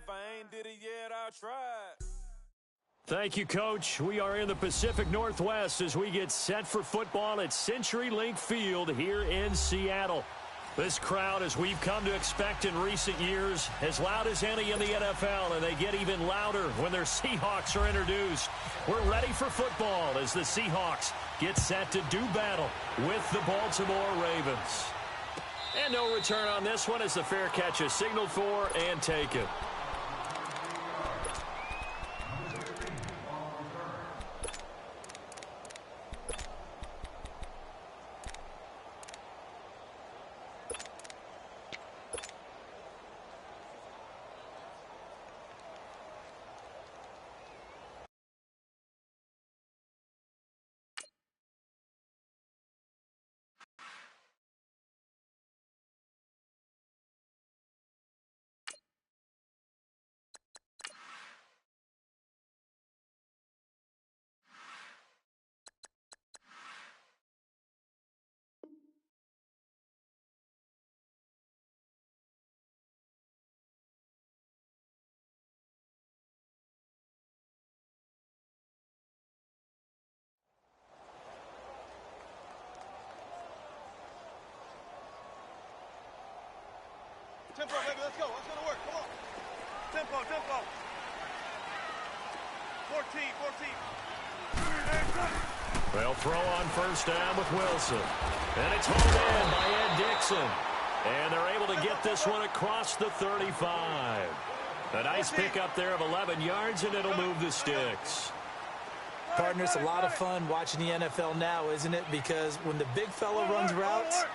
if I ain't did it yet, I'll try. Thank you, Coach. We are in the Pacific Northwest as we get set for football at CenturyLink Field here in Seattle. This crowd, as we've come to expect in recent years, as loud as any in the NFL, and they get even louder when their Seahawks are introduced. We're ready for football as the Seahawks get set to do battle with the Baltimore Ravens. And no return on this one as the fair catch is signaled for and taken. Tempo, baby, let's go. Let's go to work. Come on. Tempo, tempo. 14. They'll throw on first down with Wilson. And it's hauled in by Ed Dixon. And they're able to get this one across the 35. A nice pickup there of 11 yards, and it'll move the sticks. Partner, it's a lot of fun watching the NFL now, isn't it? Because when the big fella runs routes,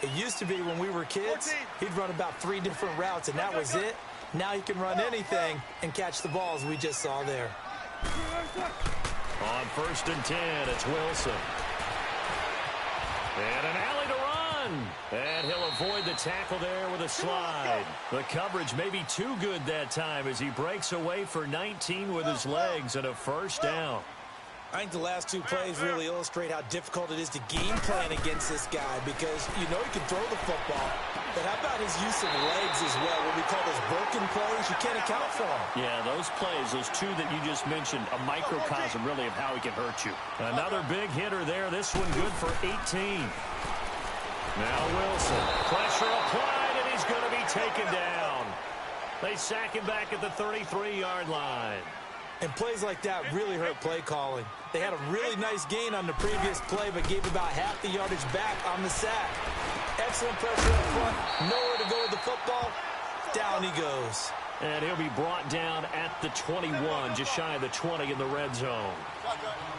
it used to be when we were kids, he'd run about 3 different routes, and that was it. Now he can run anything and catch the balls we just saw there. On first and 10, it's Wilson. And an alley to run. And he'll avoid the tackle there with a slide. The coverage may be too good that time as he breaks away for 19 with his legs and a first down. I think the last 2 plays really illustrate how difficult it is to game plan against this guy because you know he can throw the football, but how about his use of legs as well? What we call those broken plays, you can't account for them. Yeah, those plays, those 2 that you just mentioned, a microcosm really of how he can hurt you. Another big hitter there. This one good for 18. Now Wilson. Pressure applied, and he's going to be taken down. They sack him back at the 33-yard line. And plays like that really hurt play calling. They had a really nice gain on the previous play, but gave about half the yardage back on the sack. Excellent pressure up front. Nowhere to go with the football. Down he goes. And he'll be brought down at the 21, just shy of the 20 in the red zone.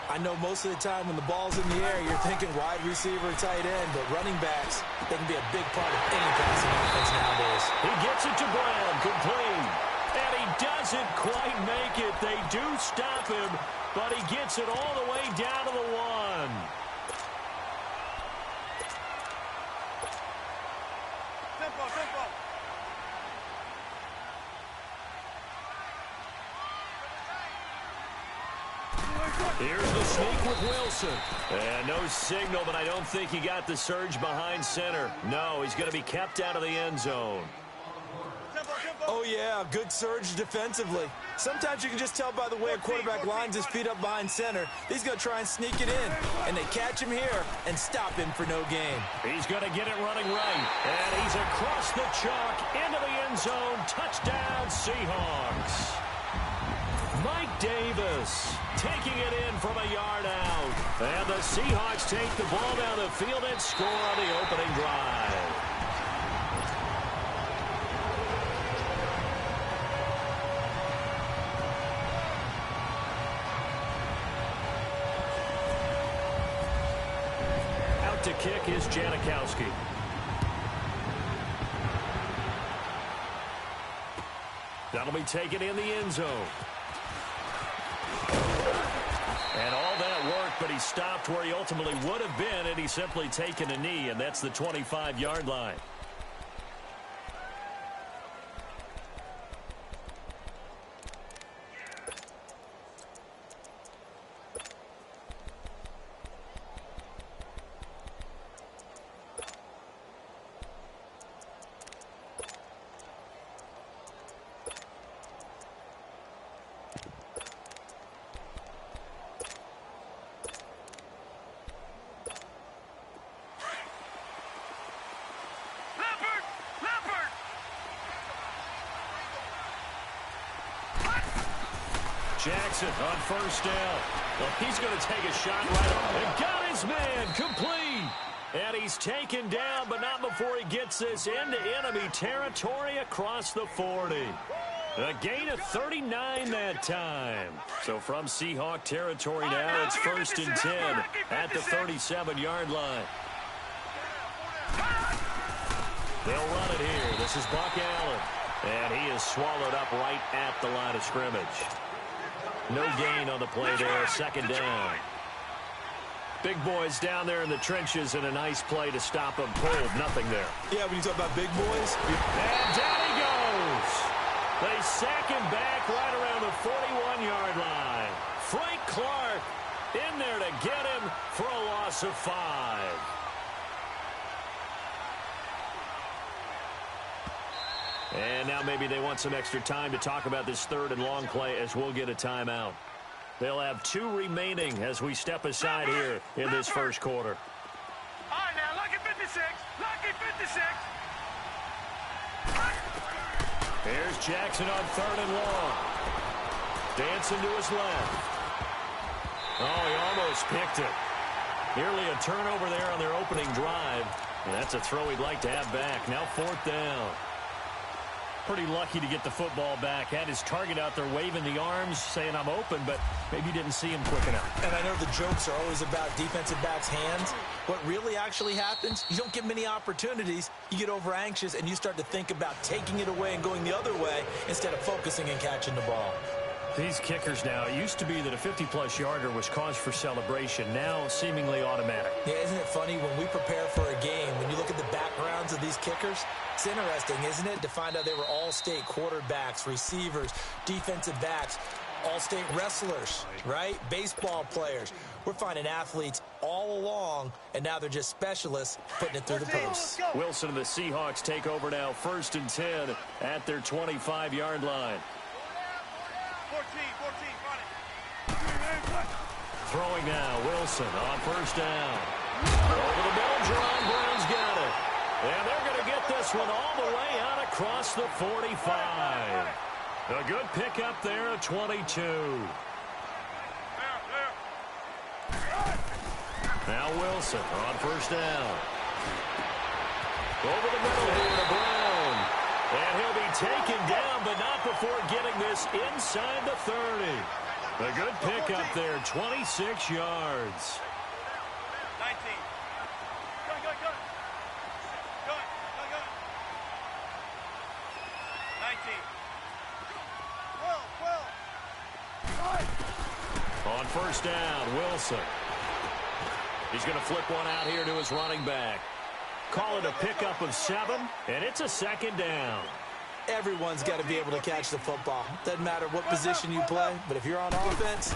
I know most of the time when the ball's in the air, you're thinking wide receiver, tight end, but running backs, they can be a big part of any passing offense nowadays. He gets it to Brown, complete. And he doesn't quite make it. They do stop him, but he gets it all the way down to the 1. Tempo. Here's the sneak with Wilson. And no signal, but I don't think he got the surge behind center. No, he's going to be kept out of the end zone. Oh, yeah, good surge defensively. Sometimes you can just tell by the way a quarterback lines his feet up behind center. He's going to try and sneak it in, and they catch him here and stop him for no gain. He's going to get it running right, and he's across the chalk into the end zone. Touchdown, Seahawks. Mike Davis taking it in from a yard out. And the Seahawks take the ball down the field and score on the opening drive. To kick is Janikowski. That'll be taken in the end zone. And all that worked, but he stopped where he ultimately would have been, and he's simply taken a knee, and that's the 25-yard line. Jackson on first down. Well, he's going to take a shot right and got his man complete. And he's taken down, but not before he gets this into enemy territory across the 40. A gain of 39 that time. So from Seahawk territory now, it's 1st and 10 at the 37-yard line. They'll run it here. This is Buck Allen. And he is swallowed up right at the line of scrimmage. No gain on the play there. 2nd down. Big boys down there in the trenches, and a nice play to stop them cold. Nothing there. Yeah, when you talk about big boys. And down he goes. They sack him back right around the 41-yard line. Frank Clark in there to get him for a loss of 5. And now maybe they want some extra time to talk about this 3rd and long play as we'll get a timeout. They'll have 2 remaining as we step aside here in this first quarter. All right, now, lucky 56. Lucky 56. Here's Jackson on 3rd and long. Dancing to his left. Oh, he almost picked it. Nearly a turnover there on their opening drive. And that's a throw he'd like to have back. Now 4th down. Pretty lucky to get the football back. Had his target out there waving the arms, saying I'm open, but maybe didn't see him quick enough. And I know the jokes are always about defensive backs' hands. What really actually happens, you don't get many opportunities. You get over anxious, and you start to think about taking it away and going the other way instead of focusing and catching the ball. These kickers now, it used to be that a 50-plus yarder was cause for celebration. Now, seemingly automatic. Yeah, isn't it funny when we prepare for a game, when you look at the backgrounds of these kickers, it's interesting, isn't it, to find out they were all-state quarterbacks, receivers, defensive backs, all-state wrestlers, right? Baseball players. We're finding athletes all along, and now they're just specialists putting it through the posts. Wilson and the Seahawks take over now, 1st and 10 at their 25-yard line. 14, run it. Throwing now, Wilson on 1st down. Over the middle, Jerron Brown's got it. And they're going to get this one all the way out across the 45. A good pickup there at 22. Now Wilson on 1st down. Over the middle here to Brown. And he'll be taken down, but not before getting this inside the 30. A good pickup there, 26 yards. 19. Go. 19. Well. On 1st down, Wilson. He's going to flip one out here to his running back. Call it a pickup of 7, and it's a 2nd down. Everyone's got to be able to catch the football. Doesn't matter what position you play, but if you're on offense,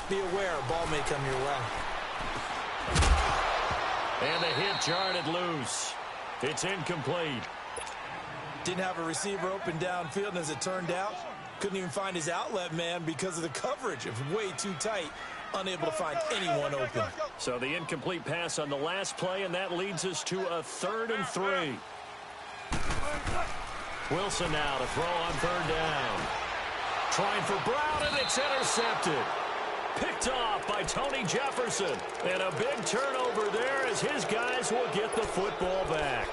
be aware a ball may come your way. And the hit jarred loose. It's incomplete. Didn't have a receiver open downfield, and as it turned out, couldn't even find his outlet man because of the coverage. It was way too tight, unable to find anyone open. So the incomplete pass on the last play, and that leads us to a 3rd and 3. Wilson now to throw on 3rd down. Trying for Brown, and it's intercepted. Picked off by Tony Jefferson. And a big turnover there as his guys will get the football back.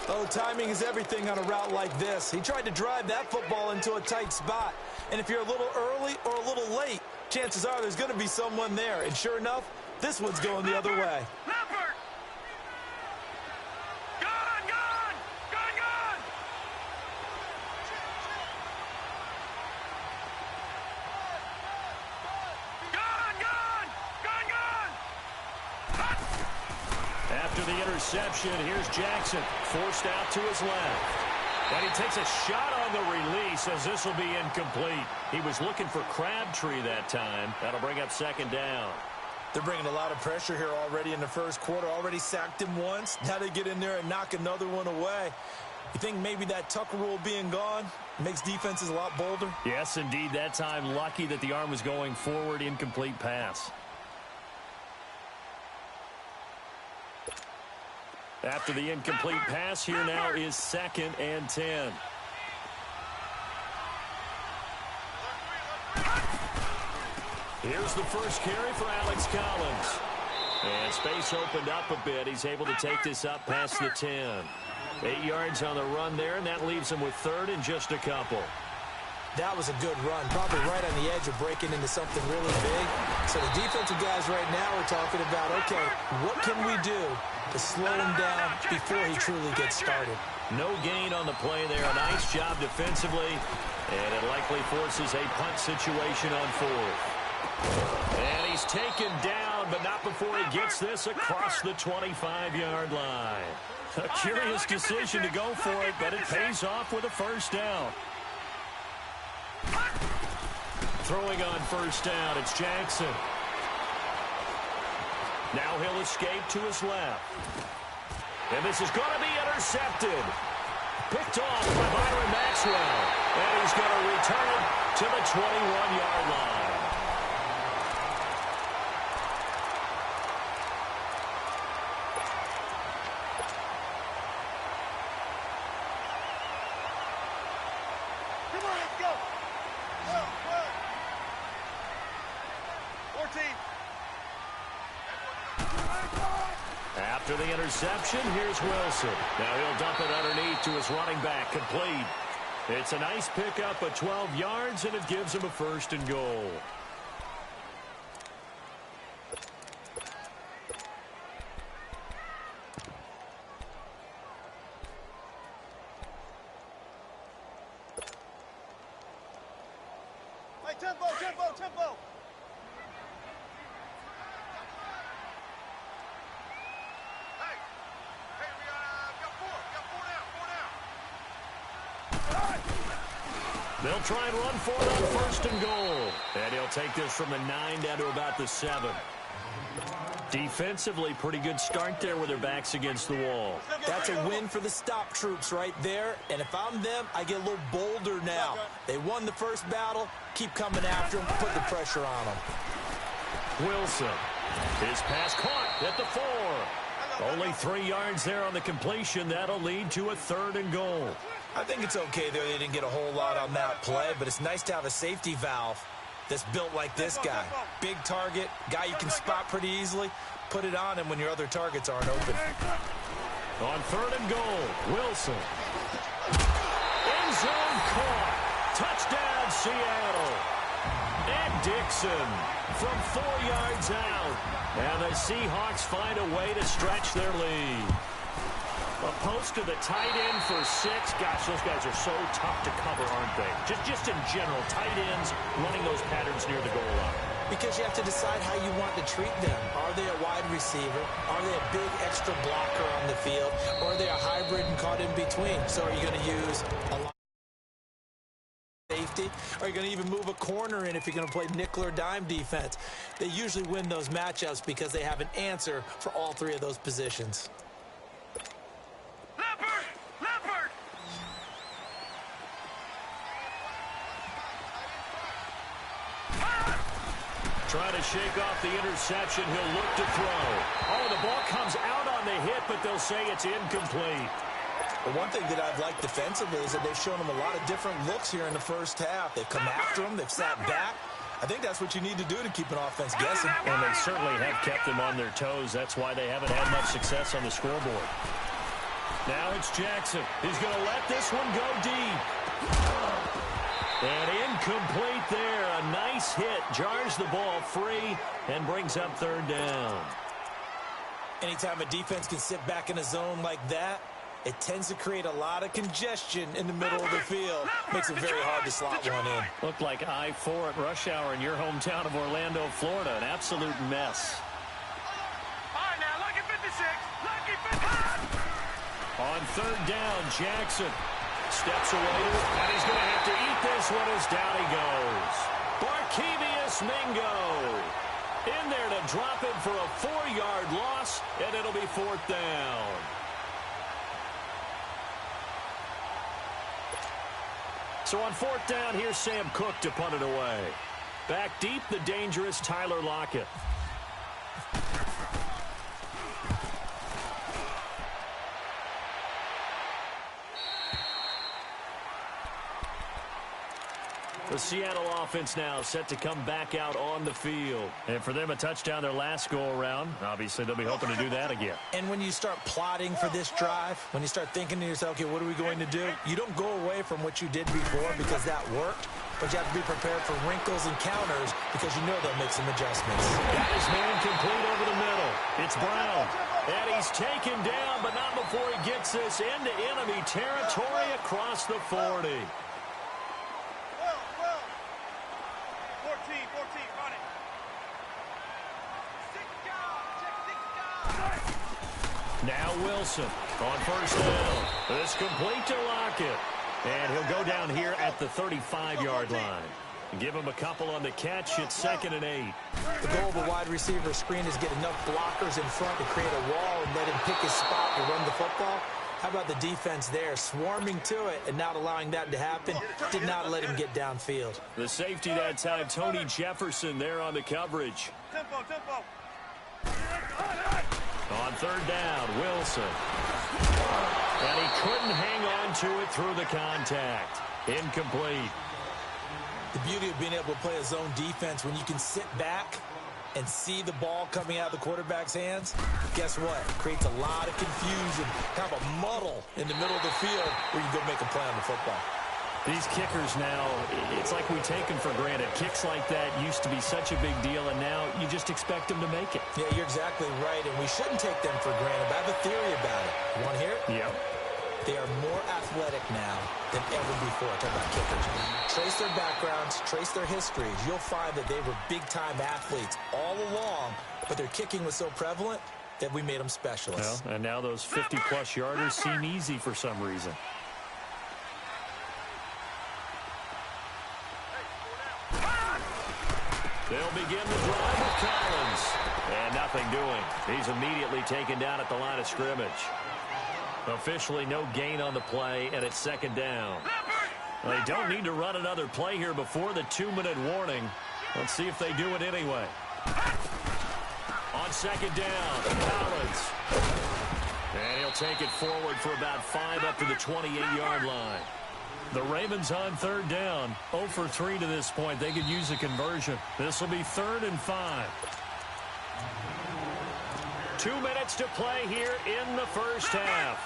Oh, timing is everything on a route like this. He tried to drive that football into a tight spot. And if you're a little early or a little late, chances are there's going to be someone there. And sure enough, this one's going the other way. Leopard! Gone! Gone! Gone! Gone! Gone! Gone! Gone! Gone! After the interception, here's Jackson, forced out to his left. And he takes a shot on the release as this will be incomplete. He was looking for Crabtree that time. That'll bring up 2nd down. They're bringing a lot of pressure here already in the first quarter. Already sacked him once. Now they get in there and knock another one away. You think maybe that Tucker rule being gone makes defenses a lot bolder? Yes, indeed. That time, lucky that the arm was going forward. Incomplete pass. After the incomplete pass, here now is 2nd and 10. Here's the first carry for Alex Collins. And space opened up a bit. He's able to take this up past the 10. 8 yards on the run there, and that leaves him with third and just a couple. That was a good run, probably right on the edge of breaking into something really big. So the defensive guys right now are talking about, okay, what can we do to slow him down before he truly gets started? No gain on the play there. A nice job defensively, and it likely forces a punt situation on fourth. And he's taken down, but not before he gets this across the 25-yard line. A curious decision to go for it, but it pays off with a first down. Throwing on first down, it's Jackson. Now he'll escape to his left. And this is going to be intercepted. Picked off by Byron Maxwell. And he's going to return it to the 21-yard line. Come on, let's go. Well. 14. After the interception, here's Wilson. Now he'll dump it underneath to his running back, complete. It's a nice pickup of 12 yards, and it gives him a first and goal. Hey, tempo. They'll try and run for it on first and goal. And he'll take this from the 9 down to about the 7. Defensively, pretty good start there with their backs against the wall. That's a win for the stop troops right there. And if I'm them, I get a little bolder now. They won the first battle. Keep coming after them. Put the pressure on them. Wilson. His pass caught at the 4. Only 3 yards there on the completion. That'll lead to a third and goal. I think it's okay there. They didn't get a whole lot on that play, but it's nice to have a safety valve that's built like this guy. Big target, guy you can spot pretty easily. Put it on him when your other targets aren't open. On third and goal, Wilson. End zone caught. Touchdown, Seattle. And Dixon from 4 yards out. And the Seahawks find a way to stretch their lead. A post to the tight end for 6. Gosh, those guys are so tough to cover, aren't they? Just in general, tight ends running those patterns near the goal line. Because you have to decide how you want to treat them. Are they a wide receiver? Are they a big extra blocker on the field? Or are they a hybrid and caught in between? So are you going to use a lot of safety? Are you going to even move a corner in if you're going to play nickel or dime defense? They usually win those matchups because they have an answer for all 3 of those positions. Trying to shake off the interception. He'll look to throw. Oh, the ball comes out on the hit, but they'll say it's incomplete. Well, one thing that I've liked defensively is that they've shown them a lot of different looks here in the first half. They've come after them. They've sat back. I think that's what you need to do to keep an offense guessing. And they certainly have kept them on their toes. That's why they haven't had much success on the scoreboard. Now it's Jackson. He's going to let this one go deep. And incomplete there. A nice hit. Jars the ball free and brings up third down. Anytime a defense can sit back in a zone like that, it tends to create a lot of congestion in the middle of the field. Makes it very hard to slot one in. Looked like I-4 at rush hour in your hometown of Orlando, Florida. An absolute mess. All right, now, lucky 56. Lucky 56. On third down, Jackson steps away, and he's going to have to eat this one as down he goes. Barkevious Mingo in there to drop it for a 4-yard loss, and it'll be fourth down. So on fourth down, here's Sam Cook to punt it away. Back deep, the dangerous Tyler Lockett. The Seattle offense now set to come back out on the field. And for them, a touchdown their last go-around. Obviously, they'll be hoping to do that again. And when you start plotting for this drive, when you start thinking to yourself, okay, what are we going to do? You don't go away from what you did before because that worked, but you have to be prepared for wrinkles and counters because you know they'll make some adjustments. Got his man complete over the middle. It's Brown. And he's taken down, but not before he gets this into enemy territory across the 40. 14, run it. Now Wilson on first down. This complete to Lockett. And he'll go down here at the 35-yard line. Give him a couple on the catch. It's 2nd and 8. The goal of a wide receiver screen is get enough blockers in front to create a wall and let him pick his spot to run the football. How about the defense there, swarming to it and not allowing that to happen? Did not let him get downfield. The safety that time, Tony Jefferson there on the coverage. Tempo. On 3rd down, Wilson. And he couldn't hang on to it through the contact. Incomplete. The beauty of being able to play a zone defense when you can sit back and see the ball coming out of the quarterback's hands, guess what? Creates a lot of confusion, kind of a muddle in the middle of the field where you go make a play on the football. These kickers now, it's like we take them for granted. Kicks like that used to be such a big deal, and now you just expect them to make it. Yeah, you're exactly right, and we shouldn't take them for granted. But I have a theory about it. You want to hear it? Yeah. They are more athletic now than ever before. Talk about kickers. Trace their backgrounds, trace their histories. You'll find that they were big-time athletes all along, but their kicking was so prevalent that we made them specialists. Well, and now those 50-plus yarders seem easy for some reason. They'll begin the drive with Collins. And nothing doing. He's immediately taken down at the line of scrimmage. Officially no gain on the play, and it's 2nd down. They don't need to run another play here before the 2-minute warning. Let's see if they do it anyway. On 2nd down, Collins. And he'll take it forward for about 5 up to the 28-yard line. The Ravens on 3rd down. 0 for 3 to this point. They could use a conversion. This will be 3rd and 5. 2 minutes to play here in the first half.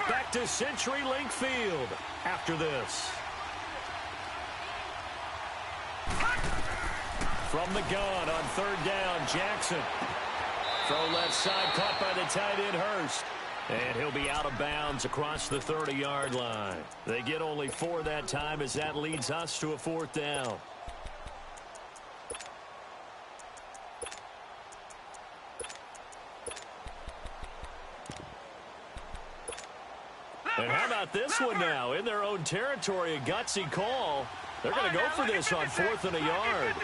Back to CenturyLink Field after this. From the gun on 3rd down, Jackson. Throw left side, caught by the tight end, Hurst. And he'll be out of bounds across the 30-yard line. They get only 4 that time as that leads us to a 4th down. And how about this one now? In their own territory, a gutsy call. They're going to go for this on 4th and a yard.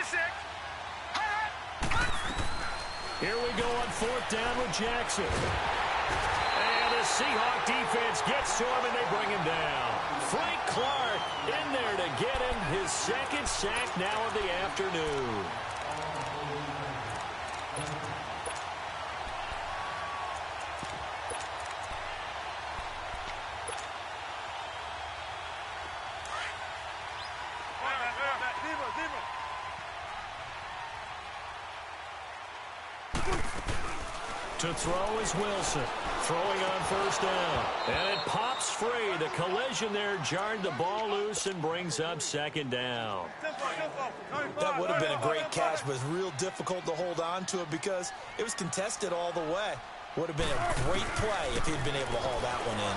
Here we go on 4th down with Jackson. And the Seahawk defense gets to him, and they bring him down. Frank Clark in there to get him his 2nd sack now of the afternoon. To throw is Wilson. Throwing on 1st down. And it pops free. The collision there jarred the ball loose and brings up 2nd down. That would have been a great catch, but it's real difficult to hold on to it because it was contested all the way. Would have been a great play if he'd been able to haul that one in.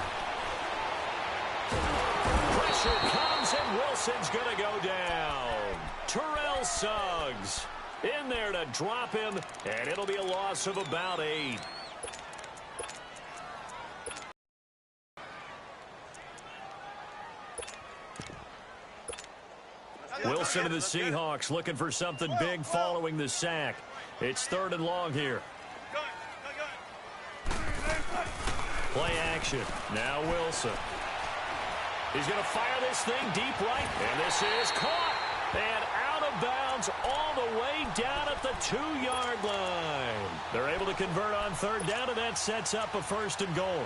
Pressure comes, and Wilson's going to go down. Terrell Suggs in there to drop him, and it'll be a loss of about 8. Wilson and the Seahawks looking for something big following the sack. It's 3rd and long here. Play action. Now Wilson. He's going to fire this thing deep right, and this is caught. And out of bounds all the way down at the 2-yard line. They're able to convert on 3rd down, and that sets up a 1st and goal.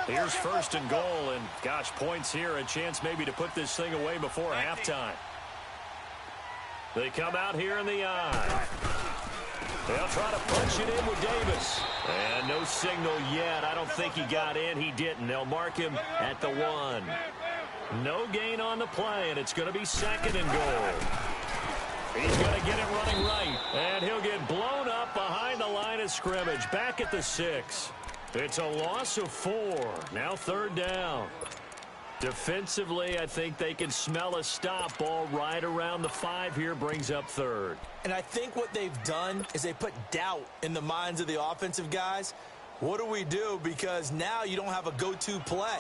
Here's first and goal, and gosh, points here, a chance maybe to put this thing away before halftime. They come out here in the eye. They'll try to punch it in with Davis. And no signal yet. I don't think he got in. He didn't. They'll mark him at the 1. No gain on the play, and it's going to be second and goal. He's going to get it running right. And he'll get blown up behind the line of scrimmage. Back at the 6. It's a loss of 4. Now third down. Defensively, I think they can smell a stop. Ball right around the 5 here, brings up third. And I think what they've done is they put doubt in the minds of the offensive guys. What do we do? Because now you don't have a go-to play.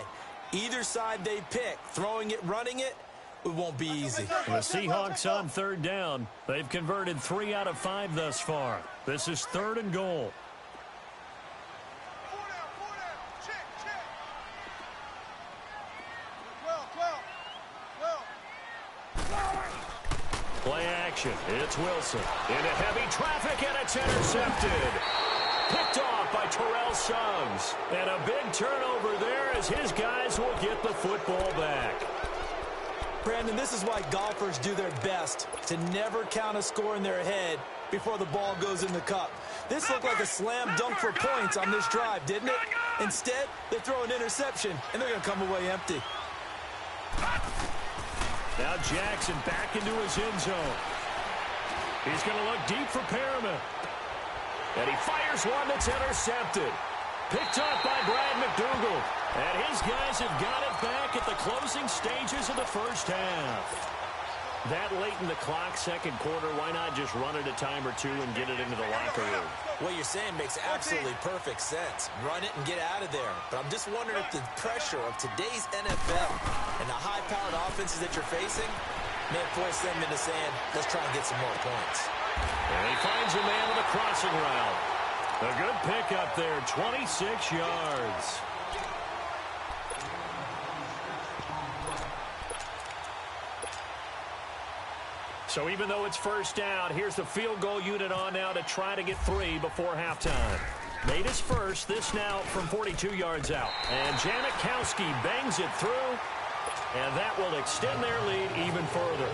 Either side they pick, throwing it, running it, it won't be easy. The Seahawks on third down. They've converted 3 out of 5 thus far. This is third and goal. Play action. It's Wilson. Into heavy traffic, and it's intercepted. Picked off by Terrell Suggs. And a big turnover there as his guys will get the football back. Brandon, this is why golfers do their best to never count a score in their head before the ball goes in the cup. This looked like a slam dunk for points on this drive, didn't it? Instead, they throw an interception, and they're going to come away empty. Now Jackson back into his end zone. He's going to look deep for Perriman. And he fires one that's intercepted. Picked up by Brad McDougal. And his guys have got it back at the closing stages of the first half. That late in the clock, second quarter, why not just run it a time or two and get it into the locker room? What you're saying makes absolutely perfect sense. Run it and get out of there. But I'm just wondering if the pressure of today's NFL and the high-powered offenses that you're facing may force them into saying, let's try and get some more points. And he finds a man with a crossing route. A good pick up there, 26 yards. So even though it's first down, here's the field goal unit on now to try to get 3 before halftime. Made his first, this now from 42 yards out. And Janikowski bangs it through, and that will extend their lead even further.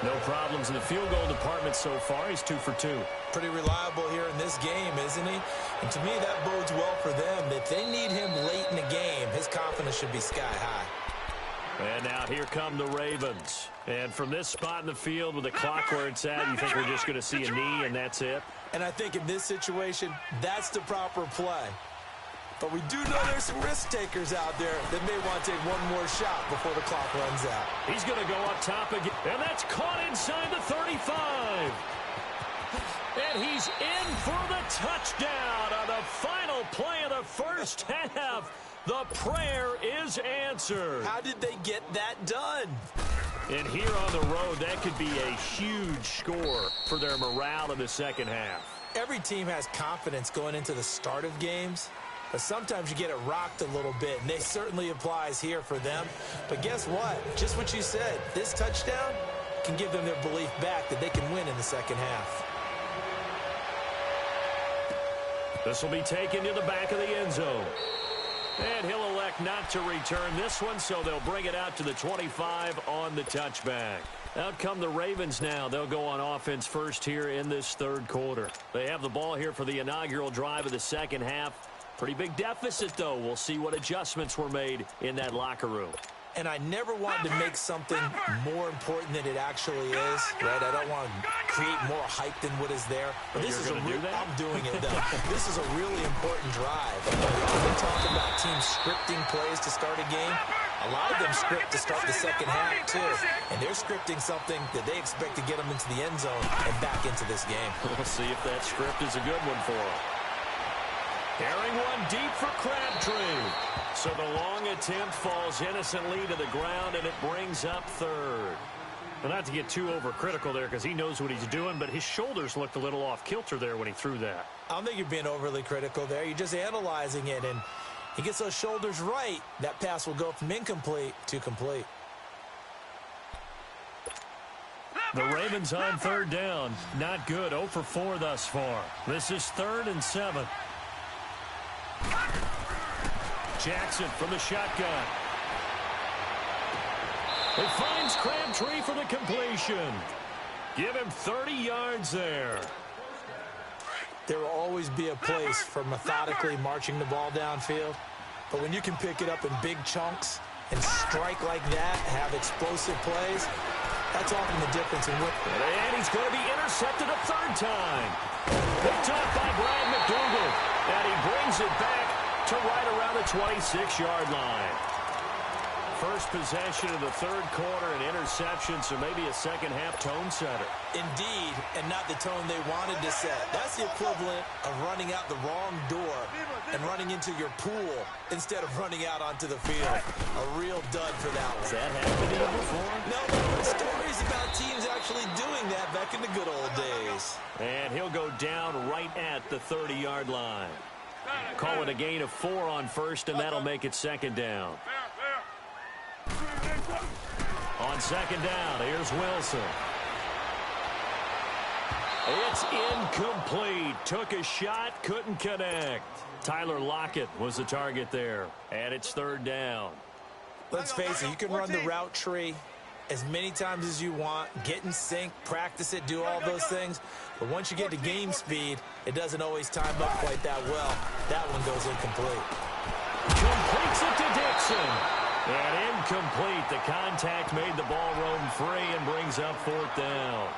No problems in the field goal department so far. He's 2 for 2. Pretty reliable here in this game, isn't he? And to me, that bodes well for them. If they need him late in the game, his confidence should be sky high. And now here come the Ravens. And from this spot in the field with the clock where it's at, you think we're just going to see a knee and that's it? And I think in this situation, that's the proper play. But we do know there's some risk takers out there that may want to take one more shot before the clock runs out. He's going to go up top again. And that's caught inside the 35. And he's in for the touchdown on the final play of the first half. The prayer is answered. How did they get that done? And here on the road, that could be a huge score for their morale in the second half. Every team has confidence going into the start of games, but sometimes you get it rocked a little bit, and it certainly applies here for them. But guess what? Just what you said, this touchdown can give them their belief back that they can win in the second half. This will be taken to the back of the end zone. And he'll elect not to return this one, so they'll bring it out to the 25 on the touchback. Out come the Ravens now. They'll go on offense first here in this third quarter. They have the ball here for the inaugural drive of the second half. Pretty big deficit, though. We'll see what adjustments were made in that locker room. And I never wanted to make something more important than it actually is, right? I don't want to create more hype than what is there. But this is I'm doing it, though. This is a really important drive. We often talk about teams scripting plays to start a game. A lot of them script to start the second half, too. And they're scripting something that they expect to get them into the end zone and back into this game. We'll see if that script is a good one for them. Carrying one deep for Crabtree. So the long attempt falls innocently to the ground, and it brings up third. Well, not to get too overcritical there because he knows what he's doing, but his shoulders looked a little off kilter there when he threw that. I don't think you're being overly critical there. You're just analyzing it, and he gets those shoulders right. That pass will go from incomplete to complete. The Ravens on third down. Not good. 0 for 4 thus far. This is 3rd and 7. Jackson from the shotgun. It finds Crabtree for the completion. Give him 30 yards there. There will always be a place for methodically marching the ball downfield. But when you can pick it up in big chunks and strike like that, have explosive plays, that's often the difference in what. And he's going to be intercepted a third time. Picked off by Brad McDougal. And he brings it back to right around the 26-yard line. First possession of the third quarter, an interception, so maybe a second-half tone setter. Indeed, and not the tone they wanted to set. That's the equivalent of running out the wrong door and running into your pool instead of running out onto the field. A real dud for that one. Has that happened to you before? No, stories about teams actually doing that back in the good old days. And he'll go down right at the 30-yard line. Call it a gain of 4 on first, and that'll make it second down. On second down, here's Wilson. It's incomplete. Took a shot, couldn't connect. Tyler Lockett was the target there. And it's third down. Let's face it, you can run the route tree as many times as you want, get in sync, practice it, do all those things. But once you get to game speed, it doesn't always time up quite that well. That one goes incomplete. Completes it to Dixon. And incomplete. The contact made the ball roam free and brings up fourth down.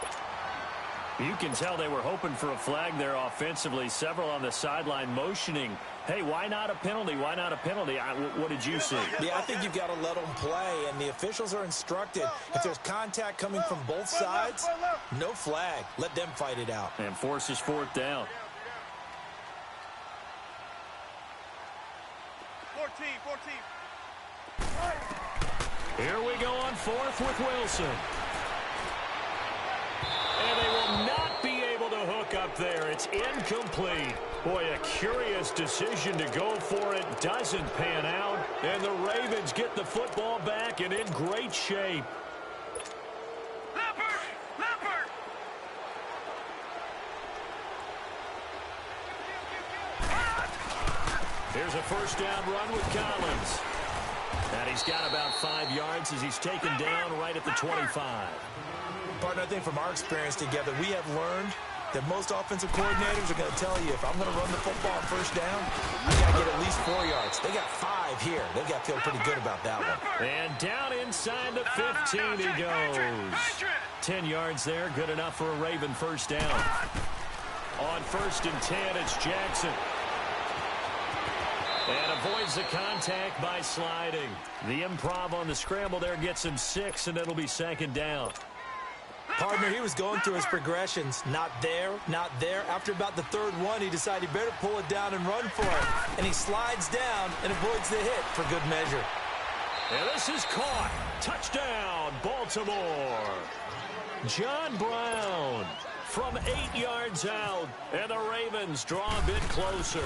You can tell they were hoping for a flag there offensively. Several on the sideline motioning, hey, why not a penalty? Why not a penalty? What did you see? Yeah, I think you've got to let them play, and the officials are instructed. If there's contact coming from both sides, no flag. Let them fight it out. And forces fourth down. 14. Here we go on fourth with Wilson. And they will not be able to hook up there. It's incomplete. Boy, a curious decision to go for it. Doesn't pan out. And the Ravens get the football back and in great shape. Leopard! Here's a first down run with Collins. And he's got about 5 yards as he's taken down right at the 25. Partner, I think from our experience together, we have learned that most offensive coordinators are going to tell you, if I'm going to run the football on first down, I got to get at least 4 yards. They got 5 here. They got to feel pretty good about that one. And down inside the 15 he goes. 10 yards there, good enough for a Raven first down. On first and 10, it's Jackson. And avoids the contact by sliding. The improv on the scramble there gets him 6, and it'll be second down. Partner, he was going through his progressions. Not there, not there. After about the third one, he decided he better pull it down and run for it. And he slides down and avoids the hit for good measure. And this is caught. Touchdown, Baltimore. John Brown from 8 yards out. And the Ravens draw a bit closer.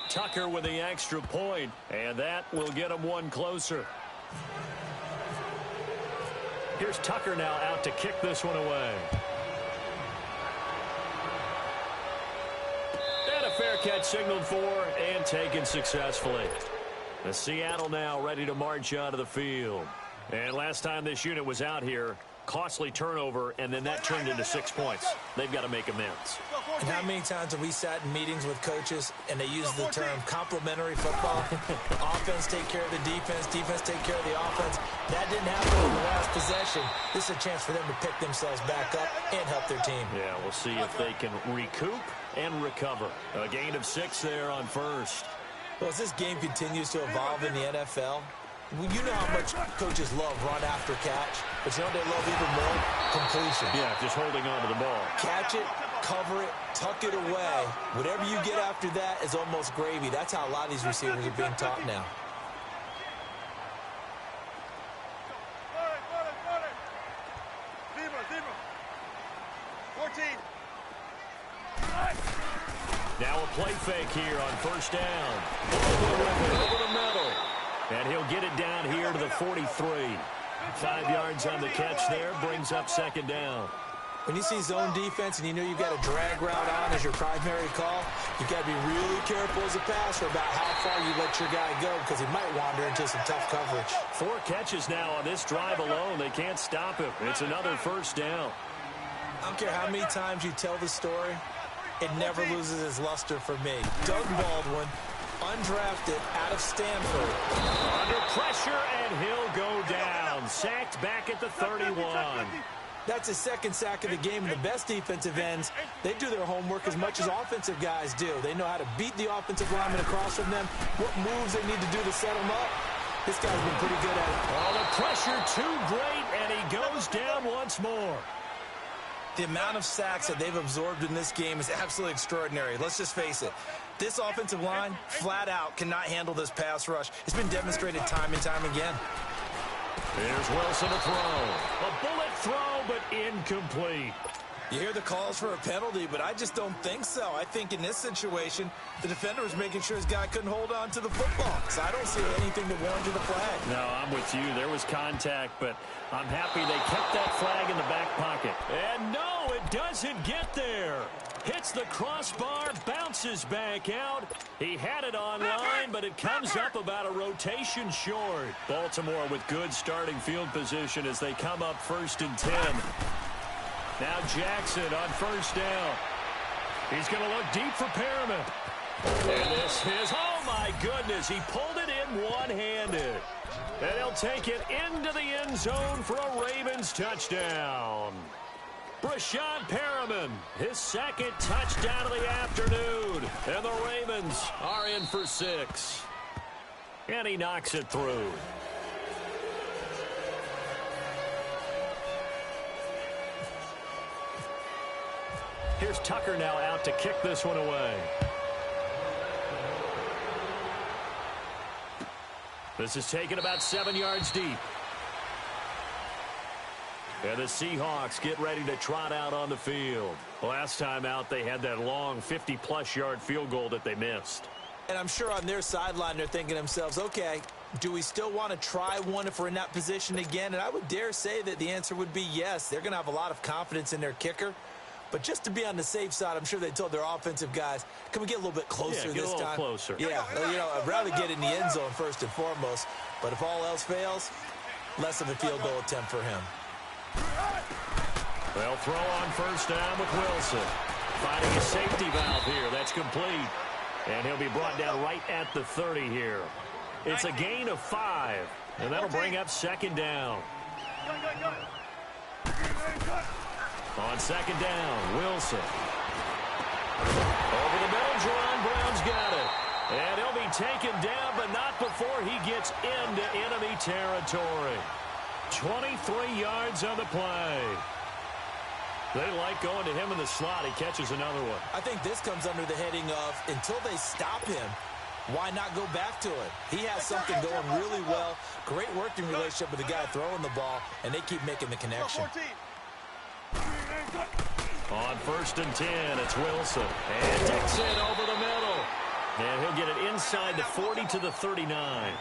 Tucker with the extra point, and that will get him one closer. Here's Tucker now out to kick this one away. And a fair catch signaled for and taken successfully. The Seattle now ready to march onto the field. And last time this unit was out here, costly turnover, and then that turned into 6 points. They've got to make amends. And how many times have we sat in meetings with coaches and they use the term complementary football? Offense take care of the defense, defense take care of the offense. That didn't happen in the last possession. This is a chance for them to pick themselves back up and help their team. Yeah, we'll see if they can recoup and recover. A gain of 6 there on first. Well, as this game continues to evolve in the NFL, you know how much coaches love run after catch, but you know what they love even more? Completion. Yeah, just holding on to the ball. Catch it, cover it, tuck it away. Whatever you get after that is almost gravy. That's how a lot of these receivers are being taught now. Zebra. 14. Now a play fake here on first down. Over the middle. And he'll get it down here to the 43. 5 yards on the catch there, brings up second down. When you see zone defense and you know you've got a drag route on as your primary call, you've got to be really careful as a passer about how far you let your guy go because he might wander into some tough coverage. 4 catches now on this drive alone. They can't stop him. It's another first down. I don't care how many times you tell the story, it never loses its luster for me. Doug Baldwin, undrafted out of Stanford. Under pressure, and he'll go down. Sacked back at the 31. That's his second sack of the game, and the best defensive ends, they do their homework as much as offensive guys do. They know how to beat the offensive lineman across from them, what moves they need to do to set them up. This guy's been pretty good at it. Oh, the pressure too great, and he goes down once more. The amount of sacks that they've absorbed in this game is absolutely extraordinary. Let's just face it. This offensive line, flat out, cannot handle this pass rush. It's been demonstrated time and time again. Here's Wilson to throw. A bullet throw, but incomplete. You hear the calls for a penalty, but I just don't think so. I think in this situation, the defender was making sure his guy couldn't hold on to the football. So I don't see anything that warranted a flag. No, I'm with you. There was contact, but I'm happy they kept that flag in the back pocket. And no, it doesn't get there. Hits the crossbar, bounces back out. He had it online, but it comes up about a rotation short. Baltimore with good starting field position as they come up 1st and 10. Now Jackson on first down. He's going to look deep for Perriman. And this is, oh my goodness, he pulled it in one-handed. And he'll take it into the end zone for a Ravens touchdown. Brashad Perriman, his second touchdown of the afternoon. And the Ravens are in for 6. And he knocks it through. Here's Tucker now out to kick this one away. This is taken about 7 yards deep. And the Seahawks get ready to trot out on the field. Last time out, they had that long 50-plus yard field goal that they missed. And I'm sure on their sideline, they're thinking to themselves, okay, do we still want to try one if we're in that position again? And I would dare say that the answer would be yes. They're going to have a lot of confidence in their kicker. But just to be on the safe side, I'm sure they told their offensive guys, can we get a little bit closer this time? Get a little closer. Yeah, you know, I'd rather get in the end zone first and foremost. But if all else fails, less of a field goal attempt for him. They'll throw on first down with Wilson. Finding a safety valve here. That's complete. And he'll be brought down right at the 30 here. It's a gain of 5. And that'll bring up 2nd down. On 2nd down, Wilson. Over the middle, Jerron Brown's got it. And he'll be taken down, but not before he gets into enemy territory. 23 yards on the play. They like going to him in the slot. He catches another one. I think this comes under the heading of, until they stop him, why not go back to it? He has something going really well. Great working relationship with the guy throwing the ball, and they keep making the connection. On 1st and 10, it's Wilson. And Dixon over the middle. And he'll get it inside the 40 to the 39.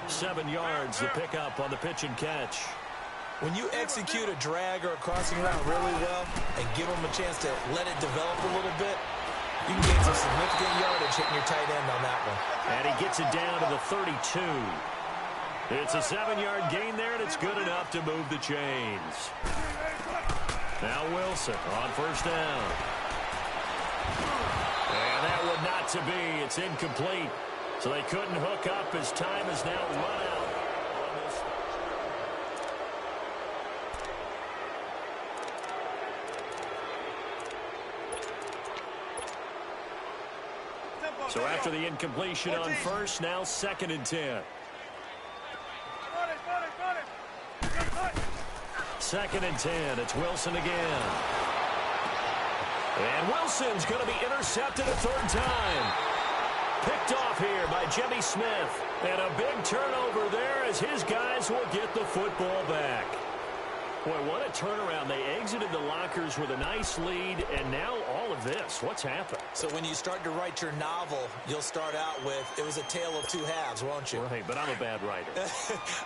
7 yards, the pickup on the pitch and catch. When you execute a drag or a crossing route really well and give them a chance to let it develop a little bit, you can gain some significant yardage hitting your tight end on that one. And he gets it down to the 32. It's a 7-yard gain there, and it's good enough to move the chains. Now Wilson on first down. And that would not to be. It's incomplete. So they couldn't hook up as time is now run out. So after the incompletion on first, now 2nd and 10. 2nd and 10. It's Wilson again. And Wilson's going to be intercepted a 3rd time. Picked off here by Jimmy Smith. And a big turnover there as his guys will get the football back. Boy, what a turnaround. They exited the lockers with a nice lead, and now all of this. What's happened? So when you start to write your novel, you'll start out with, it was a tale of two halves, won't you? Right, but I'm a bad writer.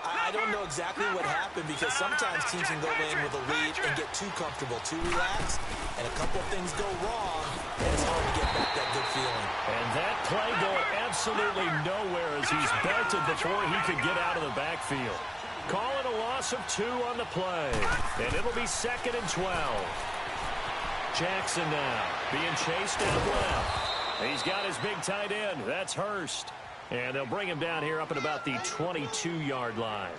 I don't know exactly what happened because sometimes teams can go in with a lead and get too comfortable, too relaxed, and a couple of things go wrong, and it's hard to get back that good feeling. And that play going absolutely nowhere as he's belted before he could get out of the backfield. Calling a loss of 2 on the play. And it'll be 2nd and 12. Jackson now being chased out left. He's got his big tight end. That's Hurst. And they'll bring him down here up at about the 22-yard line.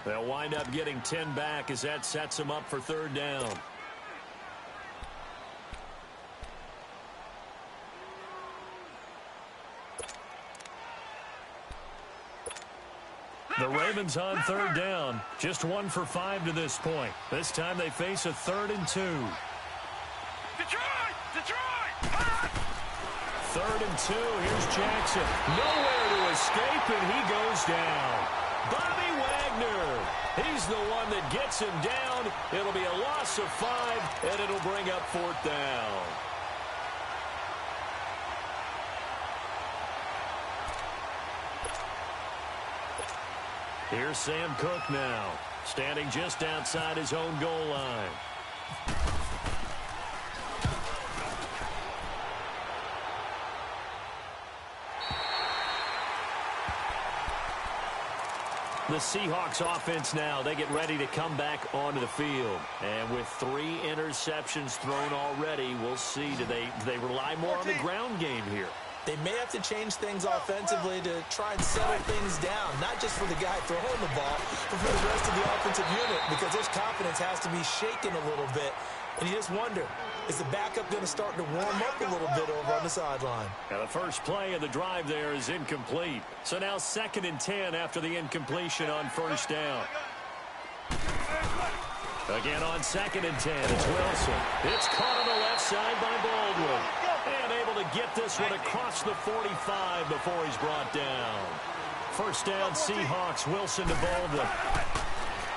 They'll wind up getting 10 back as that sets them up for 3rd down. The Ravens on 3rd down. Just 1 for 5 to this point. This time they face a 3rd and 2. Detroit! 3rd and 2. Here's Jackson. Nowhere to escape, and he goes down. Bobby Wagner. He's the one that gets him down. It'll be a loss of 5, and it'll bring up 4th down. Here's Sam Cook now, standing just outside his own goal line. The Seahawks offense now, they get ready to come back onto the field. And with 3 interceptions thrown already, we'll see, do they rely more on the ground game here? They may have to change things offensively to try and settle things down, not just for the guy throwing the ball, but for the rest of the offensive unit, because his confidence has to be shaken a little bit. And you just wonder, is the backup going to start to warm up a little bit over on the sideline? And the first play of the drive there is incomplete. So now 2nd and 10 after the incompletion on 1st down. Again on 2nd and 10, it's Wilson. It's caught on the left side by Baldwin. And able to get this one across the 45 before he's brought down. 1st down, Seahawks. Wilson to Baldwin.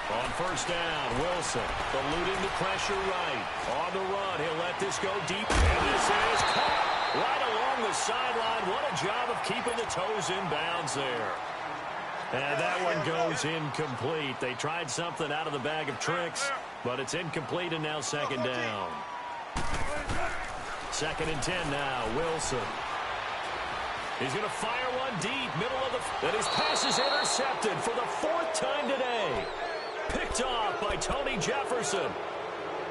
On 1st down, Wilson eluding the pressure right. On the run, he'll let this go deep. And this is caught right along the sideline. What a job of keeping the toes in bounds there. And that one goes incomplete. They tried something out of the bag of tricks, but it's incomplete, and now 2nd down. 2nd and 10 now, Wilson. He's going to fire one deep, middle of the... And his pass is intercepted for the 4th time today. Picked off by Tony Jefferson.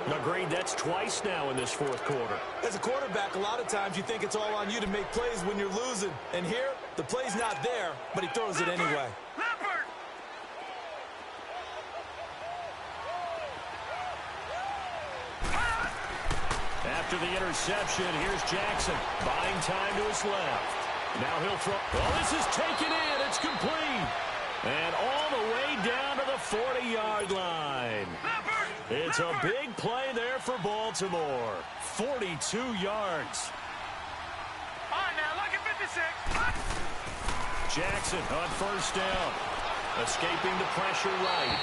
Agreed, that's twice now in this 4th quarter. As a quarterback, a lot of times you think it's all on you to make plays when you're losing. And here, the play's not there, but he throws it anyway. After the interception, here's Jackson. Buying time to his left. Now he'll throw. Oh, this is taken in. It's complete. And all the way down to the 40-yard line. It's a big play there for Baltimore. 42 yards. All right, now, look at 56. Jackson on 1st down. Escaping the pressure right.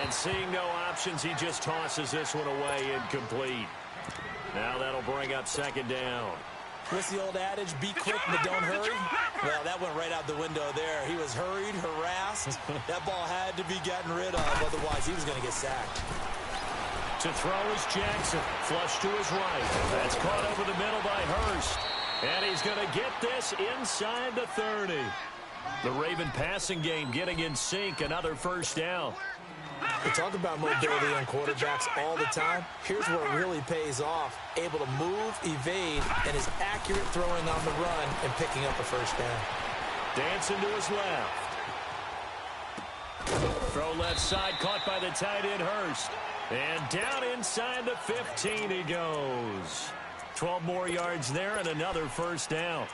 And seeing no options, he just tosses this one away, incomplete. Now that'll bring up 2nd down. What's the old adage? Be quick, but don't hurry. Well, that went right out the window there. He was hurried, harassed. That ball had to be gotten rid of, otherwise he was going to get sacked. To throw is Jackson. Flush to his right. That's caught over the middle by Hurst. And he's going to get this inside the 30. The Raven passing game getting in sync. Another 1st down. We talk about mobility on quarterbacks all the time. Here's where it really pays off. Able to move, evade, and is accurate throwing on the run and picking up a 1st down. Dancing to his left. Throw left side, caught by the tight end Hurst. And down inside the 15 he goes. 12 more yards there and another 1st down.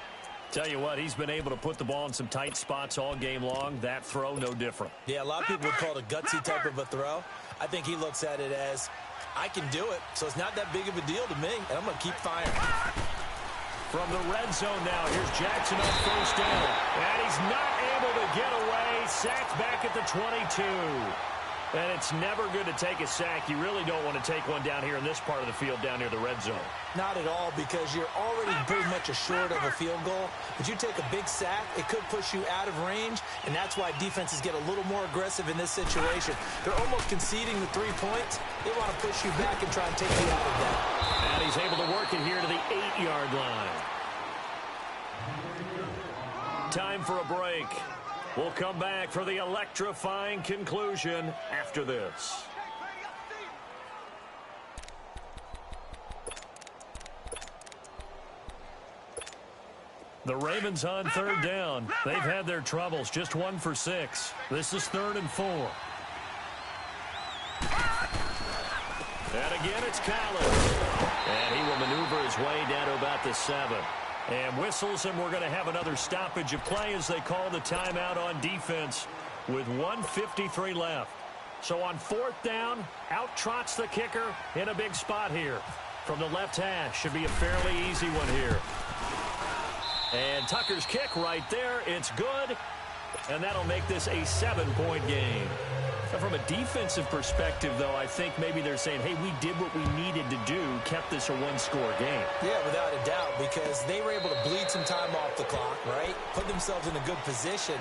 Tell you what, he's been able to put the ball in some tight spots all game long. That throw, no different. Yeah, a lot of people would call it a gutsy type of a throw. I think he looks at it as, I can do it, so it's not that big of a deal to me, and I'm going to keep firing. From the red zone now, here's Jackson on 1st down. And he's not able to get away. Sacked back at the 22. And it's never good to take a sack. You really don't want to take one down here in this part of the field down near the red zone. Not at all, because you're already pretty much assured of a field goal. But you take a big sack, it could push you out of range, and that's why defenses get a little more aggressive in this situation. They're almost conceding the 3 points. They want to push you back and try and take you out of that. And he's able to work it here to the 8-yard line. Time for a break. We'll come back for the electrifying conclusion after this. The Ravens on 3rd down. They've had their troubles, just 1 for 6. This is 3rd and 4. And again, it's Collins. And he will maneuver his way down to about the 7. And whistles, and we're going to have another stoppage of play as they call the timeout on defense with 1:53 left. So on 4th down, out trots the kicker in a big spot here. From the left hash, should be a fairly easy one here. And Tucker's kick right there, it's good. And that'll make this a 7-point game. And from a defensive perspective, though, I think maybe they're saying, hey, we did what we needed to do, kept this a 1-score game. Yeah, without a doubt, because they were able to bleed some time off the clock, right? Put themselves in a good position,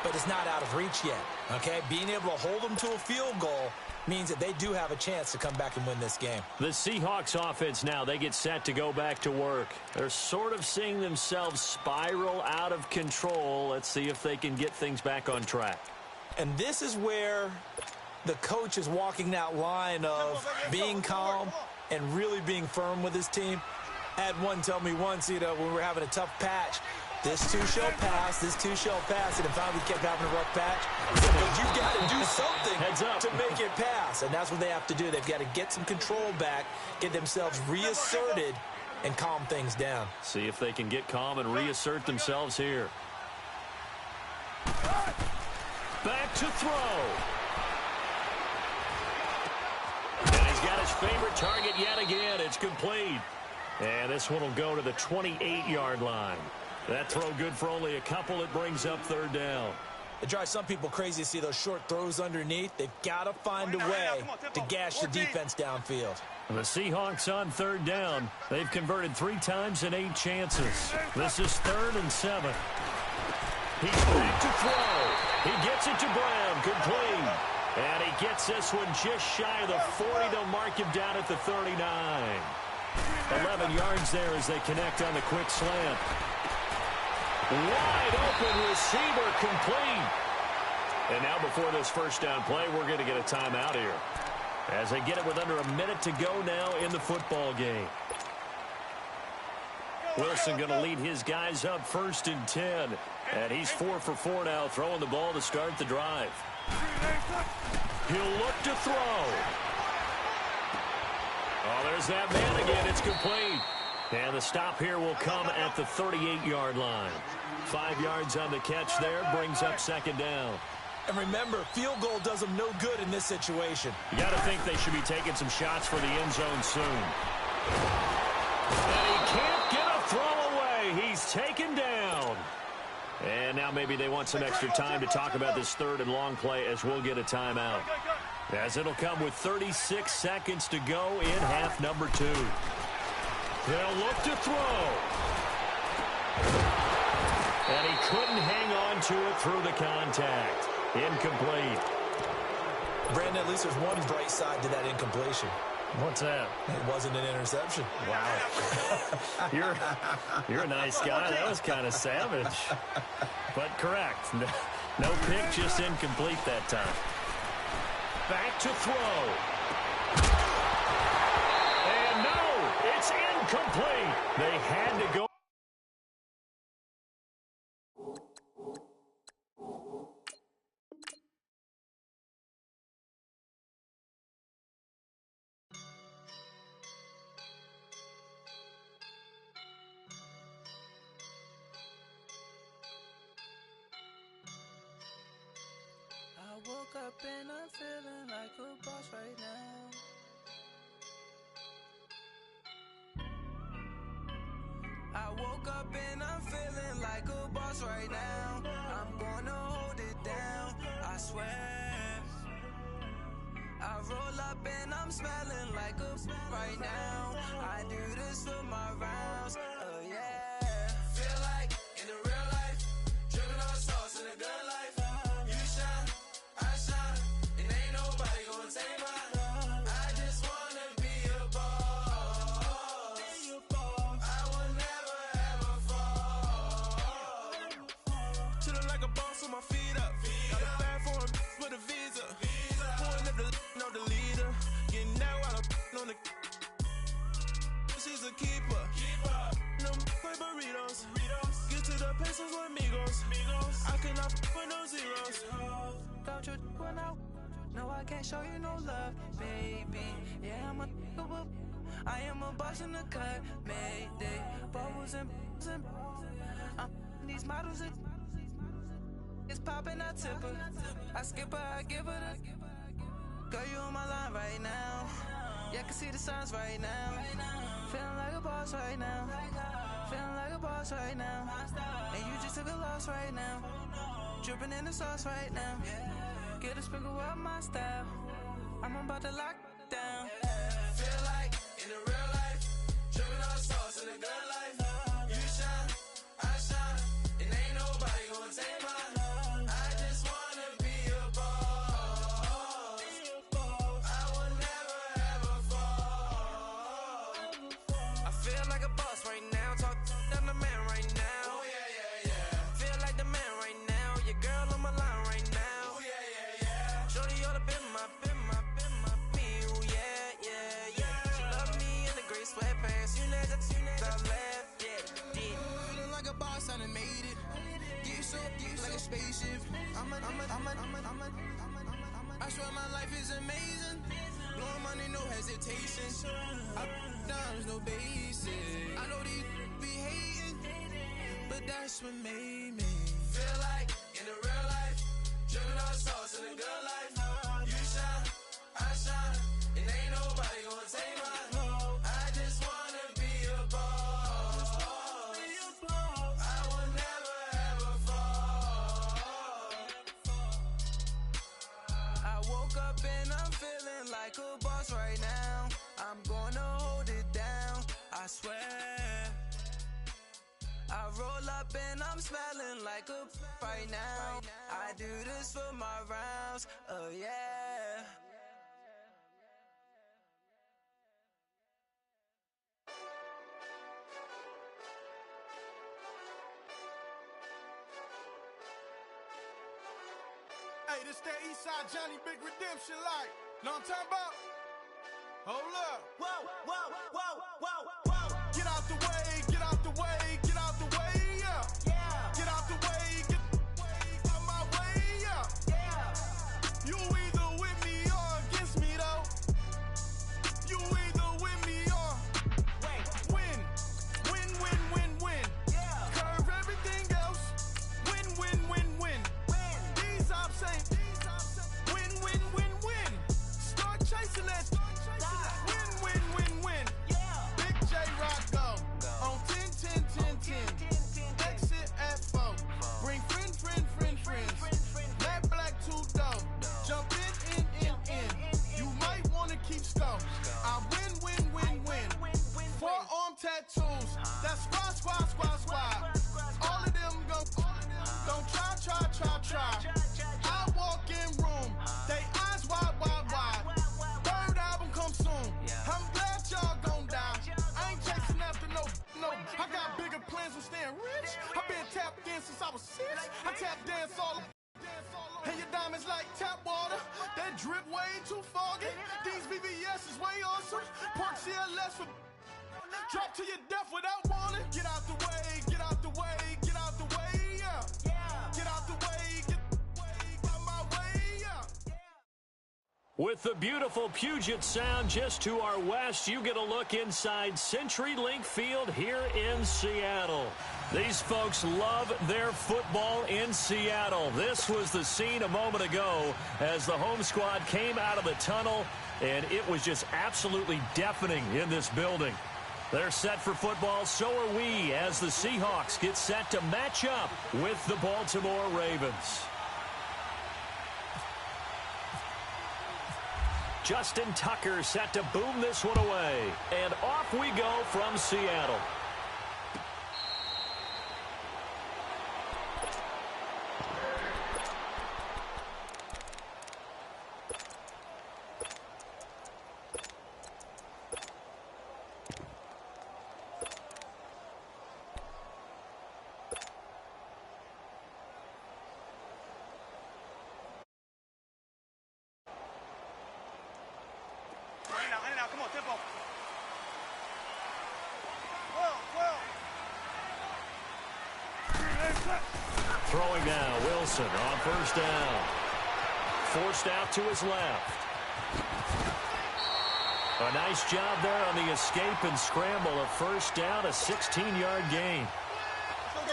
but it's not out of reach yet, okay? Being able to hold them to a field goal means that they do have a chance to come back and win this game. The Seahawks offense now, they get set to go back to work. They're sort of seeing themselves spiral out of control. Let's see if they can get things back on track. And this is where the coach is walking that line of being calm and really being firm with his team. I had one tell me once, when we were having a tough patch, this too shall pass, this too shall pass, and finally kept having a rough patch. He said, but you've got to do something to make it pass, and that's what they have to do. They've got to get some control back, get themselves reasserted, and calm things down. See if they can get calm and reassert themselves here. Back to throw. And he's got his favorite target yet again. It's complete. And this one will go to the 28-yard line. That throw good for only a couple. It brings up 3rd down. It drives some people crazy to see those short throws underneath. They've got to find a way to gash the defense downfield. The Seahawks on 3rd down. They've converted 3 times in 8 chances. This is 3rd and 7. He's back to throw. He gets it to Brown, complete. And he gets this one just shy of the 40. They'll mark him down at the 39. 11 yards there as they connect on the quick slant. Wide open receiver, complete. And now before this first down play, we're going to get a timeout here. As they get it with under a minute to go now in the football game. Wilson going to lead his guys up 1st and 10. And he's 4 for 4 now, throwing the ball to start the drive. He'll look to throw. Oh, there's that man again. It's complete. And the stop here will come at the 38-yard line. 5 yards on the catch there, brings up 2nd down. And remember, field goal does them no good in this situation. You got to think they should be taking some shots for the end zone soon. And he can't get a throw away. He's taken down. And now maybe they want some extra time to talk about this 3rd and long play as we'll get a timeout. As it'll come with 36 seconds to go in half number 2. They'll look to throw. And he couldn't hang on to it through the contact. Incomplete. Brandon, at least there's one bright side to that incompletion. What's that? It wasn't an interception. Wow. You're a nice guy. That was kind of savage. But correct. No pick, just incomplete that time. Back to throw. And no, it's incomplete. They had to go. I woke up and I'm feeling like a boss right now. I woke up and I'm feeling like a boss right now. I'm gonna hold it down, I swear. I'm smelling like a right now. I do this for my rounds, oh yeah. Feel like in the real life, dripping on sauce in the good life. You shine, I shine, and ain't nobody gonna take mine. I just wanna be a boss. I will never ever fall. Chillin' like a boss with my feet up. Got a bag for him with a visa. Pulling up the know the leader. Getting that while I'm on the. She's a keeper. No play burritos. Get to the pesos with amigos. I cannot put no zeros. Don't you run out? No, I can't show you no love, baby. Yeah, I am a boss in the cut, Mayday. Bubbles and these models it's popping, I tip her. I skip her, I give her the. Girl, you on my line right now. Yeah, I can see the signs right now. Feeling like a boss right now. Feeling like a boss right now. And you just took a loss right now. Dripping in the sauce right now. Get a sprinkle up my style. I'm about to lock down. Feel like in the real life, dripping on sauce in the good life. You shine, I shine, and ain't nobody gonna take mine. I just wanna be a boss. I will never ever fall. I feel like a boss right now. Talk to the man right now. Oh yeah. Feel like the man right now. Your girl on my line right now. Oh yeah. Shorty ought to been my me. Oh yeah. She love me in the gray sweatpants. You know that left. Yeah, did. Feeling like a boss, I done made it. Get so like a spaceship. I swear my life is amazing. Blowing money, no hesitation. There's no basic. I know these be hating, but that's what made me feel like in the real life, dripping on sauce in the good life. You shine, I shine, and ain't nobody gonna take mine. I just wanna be a boss. I will never ever fall. I woke up and I'm feeling like a boss right now. I'm gonna hold it down, I swear. I roll up and I'm smelling like a right now. I do this for my rounds, oh yeah. Hey, this that Eastside Johnny Big Redemption like. Know what I'm talking about? Hold up. Whoa. Get out the way, get out the way, get out the way, yeah. Get out the way, get out my way, yeah. You either with me or against me though. You either with me or win. Curve everything else. Win. These ops ain't win. Start chasing that. Win. Big J Rock go on 10. Exit at 4. Bring friends. Matt Black 2 dope. Jump in. You might wanna keep score. I win. Forearm tattoos. That's squad. All of them go. Don't try. I walk in room. They eyes wide. Third album come soon. I'm glad y'all gon' die. I ain't chasing after no. I got bigger plans than staying rich. I been tapped in since I was 6. I tap dance all. And your diamonds like tap water. That drip way too foggy. These BBS is way awesome. Park CLS for. Drop to your death without warning. Get out the way, yeah. Get out the way, get out my way, yeah. With the beautiful Puget Sound just to our west, you get a look inside CenturyLink Field here in Seattle. These folks love their football in Seattle. This was the scene a moment ago as the home squad came out of the tunnel, and it was just absolutely deafening in this building. They're set for football, so are we, as the Seahawks get set to match up with the Baltimore Ravens. Justin Tucker set to boom this one away. And off we go from Seattle. Come on, tempo. Throwing now, Wilson on first down. Forced out to his left. A nice job there on the escape and scramble. A first down, a 16-yard gain.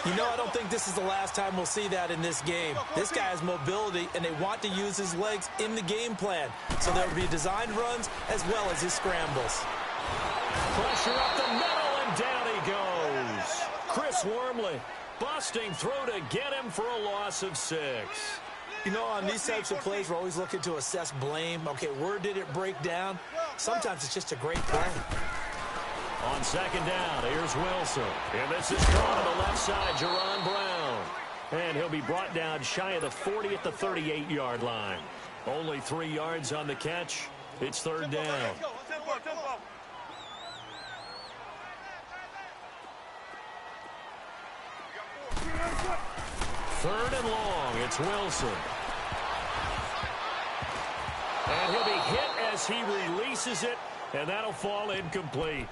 You know, I don't think this is the last time we'll see that in this game. This guy has mobility, and they want to use his legs in the game plan. So there will be designed runs as well as his scrambles. Pressure up the middle, and down he goes. Chris Wormley busting through to get him for a loss of 6. You know, on these types of plays, we're always looking to assess blame. Okay, where did it break down? Sometimes it's just a great play. On second down, here's Wilson. And this is caught on the left side, Jerron Brown. And he'll be brought down shy of the 40 at the 38-yard line. Only 3 yards on the catch. It's third down. Third and long, it's Wilson. And he'll be hit as he releases it, and that'll fall incomplete.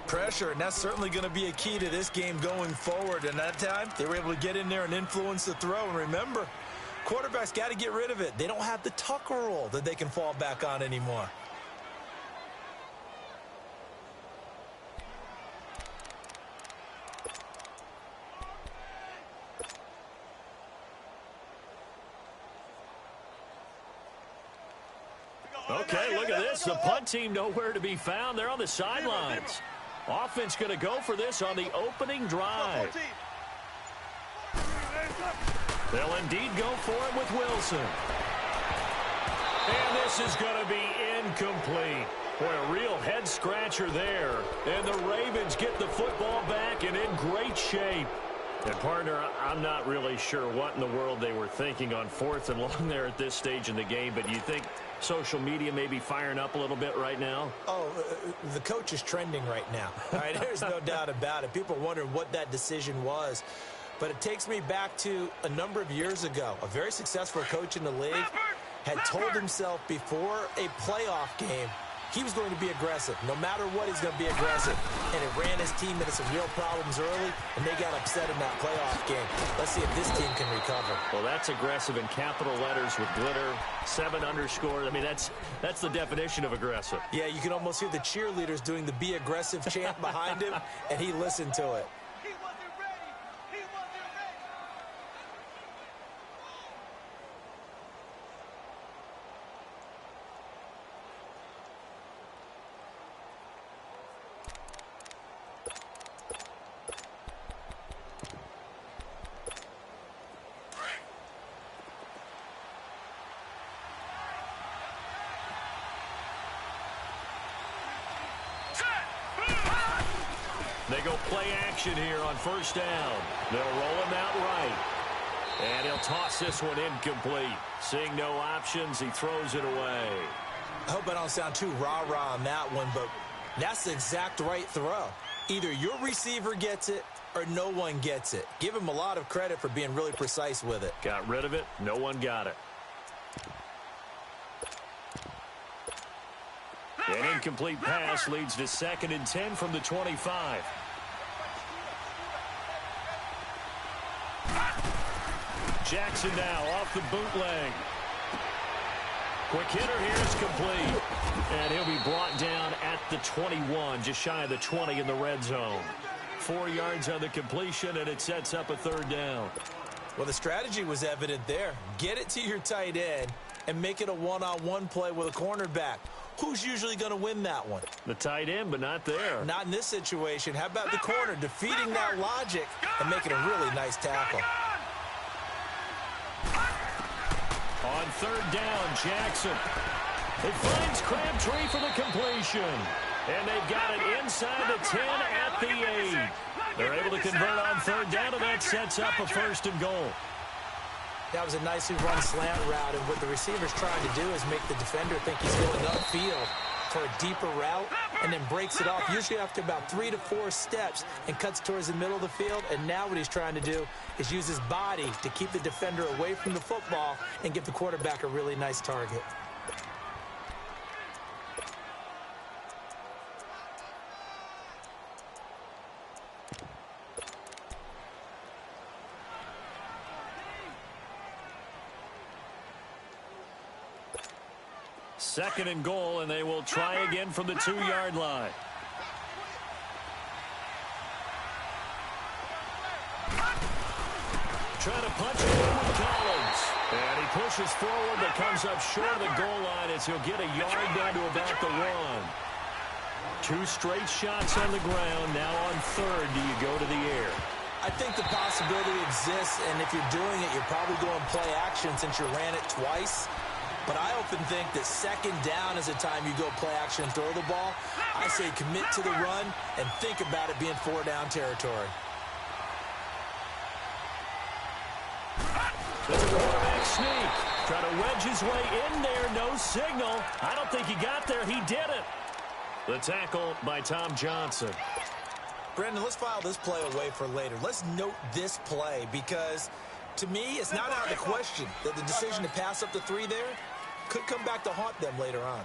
Pressure, and that's certainly going to be a key to this game going forward. And that time, they were able to get in there and influence the throw. And remember, quarterbacks got to get rid of it. They don't have the Tucker roll that they can fall back on anymore. Okay, look at this. The punt team nowhere to be found. They're on the sidelines. Offense going to go for this on the opening drive. They'll indeed go for it with Wilson. And this is going to be incomplete. Boy, a real head-scratcher there. And the Ravens get the football back and in great shape. And, partner, I'm not really sure what in the world they were thinking on 4th and long there at this stage in the game, but do you think social media may be firing up a little bit right now? Oh, the coach is trending right now. All right, there's no doubt about it. People are wondering what that decision was. But it takes me back to a number of years ago. A very successful coach in the league had told himself before a playoff game he was going to be aggressive. No matter what, he's going to be aggressive. And it ran his team into some real problems early, and they got upset in that playoff game. Let's see if this team can recover. Well, that's aggressive in capital letters with glitter, 7 underscore. I mean, that's the definition of aggressive. Yeah, you can almost hear the cheerleaders doing the be aggressive chant behind him, and he listened to it. They go play action here on first down. They'll roll him out right. And he'll toss this one incomplete. Seeing no options, he throws it away. I hope I don't sound too rah-rah on that one, but that's the exact right throw. Either your receiver gets it or no one gets it. Give him a lot of credit for being really precise with it. Got rid of it. No one got it. An incomplete pass leads to 2nd and 10 from the 25. Jackson now off the bootleg. Quick hitter here is complete. And he'll be brought down at the 21, just shy of the 20 in the red zone. 4 yards on the completion, and it sets up a third down. Well, the strategy was evident there. Get it to your tight end and make it a one-on-one play with a cornerback. Who's usually going to win that one? The tight end, but not there. Not in this situation. How about the corner defeating that logic and making a really nice tackle? On third down, Jackson. It finds Crabtree for the completion. And they've got it inside the 10 at the 8. They're able to convert on third down, and that sets up a 1st and goal. That was a nicely run slant route, and what the receiver's trying to do is make the defender think he's going upfield for a deeper route, and then breaks it off, usually after about 3 to 4 steps, and cuts towards the middle of the field. And now what he's trying to do is use his body to keep the defender away from the football and give the quarterback a really nice target. Second and goal, and they will try again from the 2-yard line. Trying to punch it in with Collins. And he pushes forward, but comes up short of the goal line as he'll get a yard down to about the 1. 2 straight shots on the ground. Now on third, do you go to the air? I think the possibility exists, and if you're doing it, you're probably going play action since you ran it twice. But I often think that second down is the time you go play action and throw the ball. I say commit to the run and think about it being 4-down territory. There's a quarterback sneak. Trying to wedge his way in there. No signal. I don't think he got there. He did it. The tackle by Tom Johnson. Brandon, let's file this play away for later. Let's note this play because, to me, it's not out of the question that the decision to pass up the 3 there could come back to haunt them later on.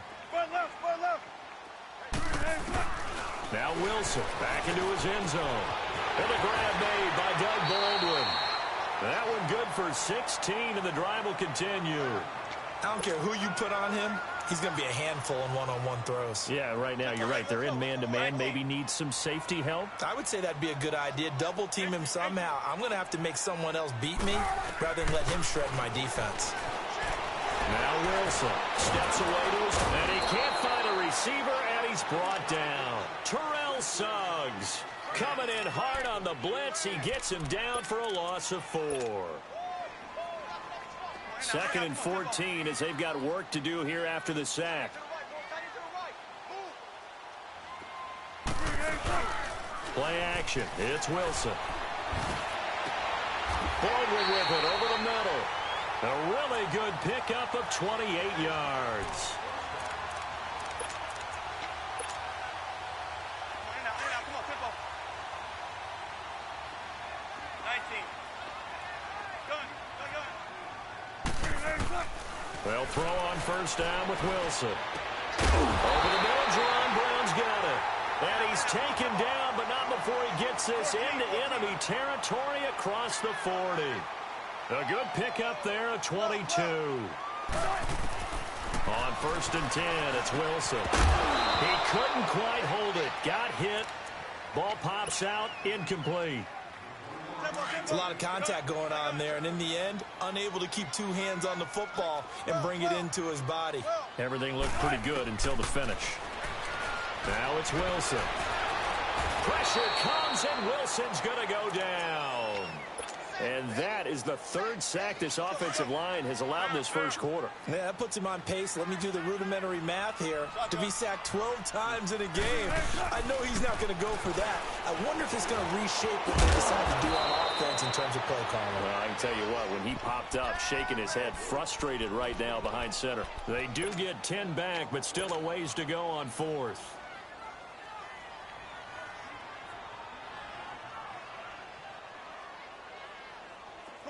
Now Wilson back into his end zone. And a grab made by Doug Baldwin. That one good for 16, and the drive will continue. I don't care who you put on him. He's going to be a handful in one-on-one throws. Yeah, right now you're right. They're in man-to-man. Maybe need some safety help. I would say that'd be a good idea. Double team him somehow. I'm going to have to make someone else beat me rather than let him shred my defense. Now Wilson steps away to his, and he can't find a receiver, and he's brought down. Terrell Suggs coming in hard on the blitz. He gets him down for a loss of 4. 2nd and 14 as they've got work to do here after the sack. Play action. It's Wilson. Baldwin with it over the middle. A really good pickup of 28 yards. They'll throw on first down with Wilson. Over the middle, Jerron Brown's got it. And he's taken down, but not before he gets this into enemy territory across the 40. A good pickup there at 22. On 1st and 10, it's Wilson. He couldn't quite hold it. Got hit. Ball pops out, incomplete. It's a lot of contact going on there, and in the end, unable to keep 2 hands on the football and bring it into his body. Everything looked pretty good until the finish. Now it's Wilson. Pressure comes, and Wilson's going to go down. And that is the 3rd sack this offensive line has allowed in this first quarter. Yeah, that puts him on pace. Let me do the rudimentary math here. To be sacked 12 times in a game, I know he's not going to go for that. I wonder if it's going to reshape what they decide to do on offense in terms of play calling. Well, I can tell you what, when he popped up, shaking his head, frustrated right now behind center. They do get 10 back, but still a ways to go on 4th.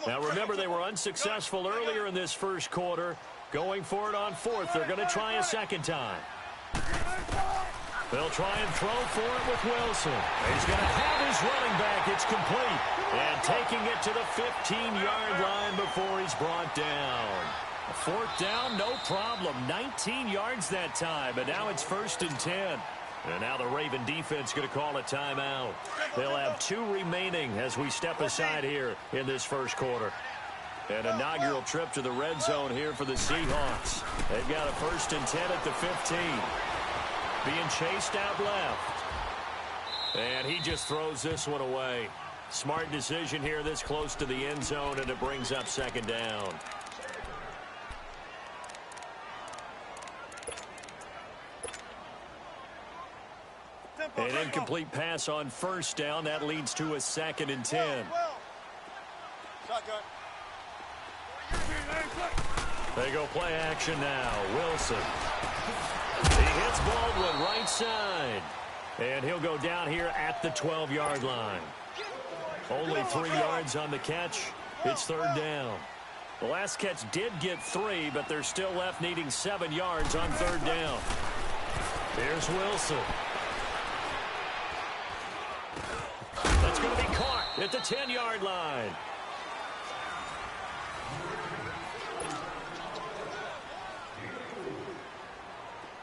Now, remember, they were unsuccessful earlier in this first quarter. Going for it on 4th. They're going to try a second time. They'll try and throw for it with Wilson. He's going to have his running back. It's complete. And taking it to the 15-yard line before he's brought down. 4th down, no problem. 19 yards that time. But now it's 1st and 10. And now the Raven defense going to call a timeout. They'll have 2 remaining as we step aside here in this first quarter. An inaugural trip to the red zone here for the Seahawks. They've got a 1st and 10 at the 15. Being chased out left. And he just throws this one away. Smart decision here this close to the end zone, and it brings up 2nd down. An incomplete pass on first down. That leads to a 2nd and 10. Shotgun. They go play action now. Wilson. He hits Baldwin right side. And he'll go down here at the 12-yard line. Only 3 yards on the catch. It's 3rd down. The last catch did get 3, but they're still left needing 7 yards on 3rd down. Here's Wilson. That's going to be caught at the 10-yard line.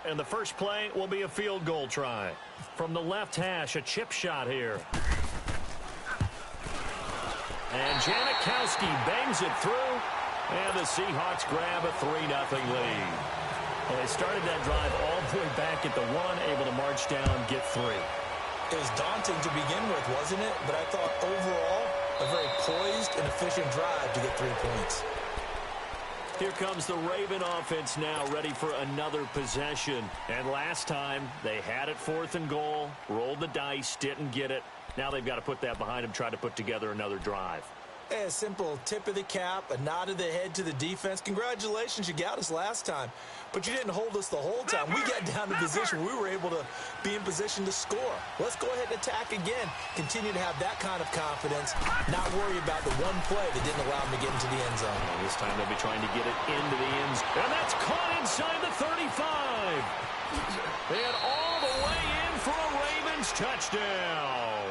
And the first play will be a field goal try. From the left hash, a chip shot here. And Janikowski bangs it through. And the Seahawks grab a 3-0 lead. Well, they started that drive all the way back at the 1, able to march down, get 3. It was daunting to begin with, wasn't it? But I thought overall, a very poised and efficient drive to get 3 points. Here comes the Raven offense now, ready for another possession. And last time, they had it 4th and goal, rolled the dice, didn't get it. Now they've got to put that behind them, try to put together another drive. A simple tip of the cap, a nod of the head to the defense. Congratulations, you got us last time. But you didn't hold us the whole time. We got down to position we were able to be in position to score. Let's go ahead and attack again. Continue to have that kind of confidence. Not worry about the one play that didn't allow them to get into the end zone. And this time they'll be trying to get it into the end zone. And that's caught inside the 35. And all the way in for a Ravens touchdown.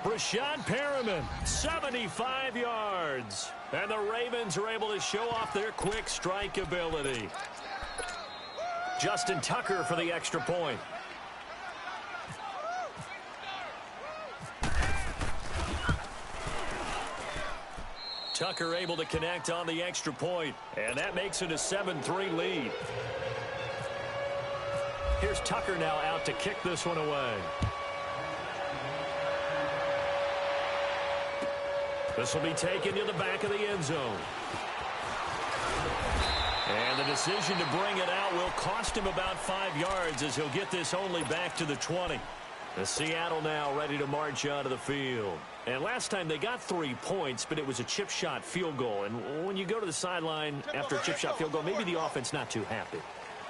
Rashad Perriman, 75 yards. And the Ravens are able to show off their quick strike ability. Justin Tucker for the extra point. Tucker able to connect on the extra point, and that makes it a 7-3 lead. Here's Tucker now out to kick this one away. This will be taken to the back of the end zone. And the decision to bring it out will cost him about 5 yards as he'll get this only back to the 20. The Seattle now ready to march out of the field. And last time they got 3 points, but it was a chip shot field goal. And when you go to the sideline after a chip shot field goal, maybe the offense not too happy.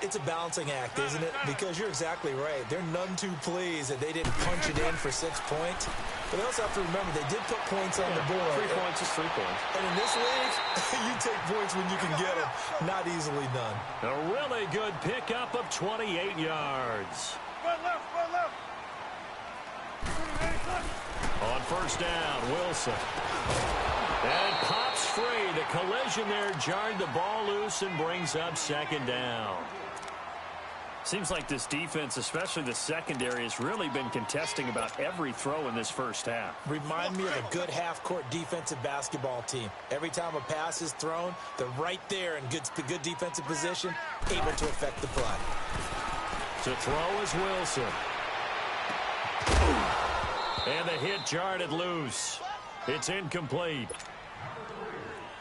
It's a balancing act, isn't it? Because you're exactly right. They're none too pleased that they didn't punch it in for 6 points. But they also have to remember they did put points on the board. 3 points is 3 points. And in this league, you take points when you can get them. Not easily done. A really good pickup of 28 yards. Run left, run left. On first down, Wilson. And pops free. The collision there jarred the ball loose and brings up 2nd down. Seems like this defense, especially the secondary, has really been contesting about every throw in this first half. Remind me of a good half-court defensive basketball team. Every time a pass is thrown, they're right there in good defensive position, able to affect the play. To throw is Wilson. And the hit jarred it loose. It's incomplete.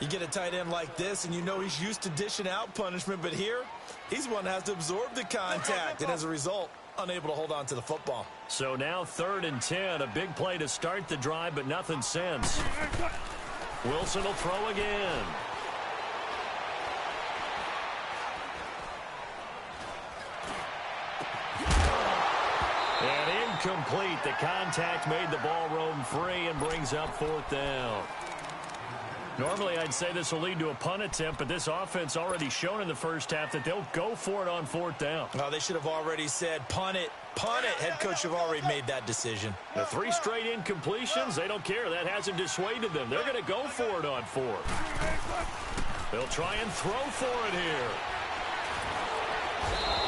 You get a tight end like this, and you know he's used to dishing out punishment, but here, he's one that has to absorb the contact, and as a result, unable to hold on to the football. So now 3rd and 10, a big play to start the drive, but nothing since. Wilson will throw again. And incomplete. The contact made the ball roam free and brings up 4th down. Normally, I'd say this will lead to a punt attempt, but this offense already shown in the first half that they'll go for it on 4th down. Oh, they should have already said, punt it, punt it. Head coach have already made that decision. The 3 straight incompletions, they don't care. That hasn't dissuaded them. They're going to go for it on 4th. They'll try and throw for it here.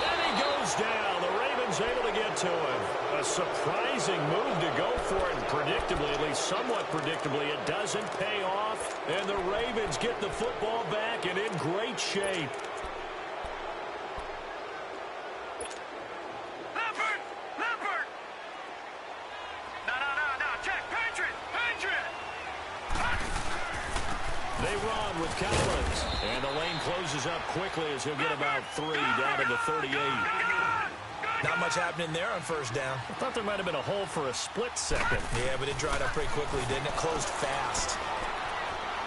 And he goes down. The Ravens able to get to him. A surprising move to go for it, and predictably, at least somewhat predictably, it doesn't pay off. And the Ravens get the football back and in great shape. Leopard! Leopard! No, check! Patriot! Patriot! They run with Collins. And the lane closes up quickly as he'll get about 3 down to the 38. Not much happening there on first down. I thought there might have been a hole for a split second. Yeah, but it dried up pretty quickly, didn't it? Closed fast.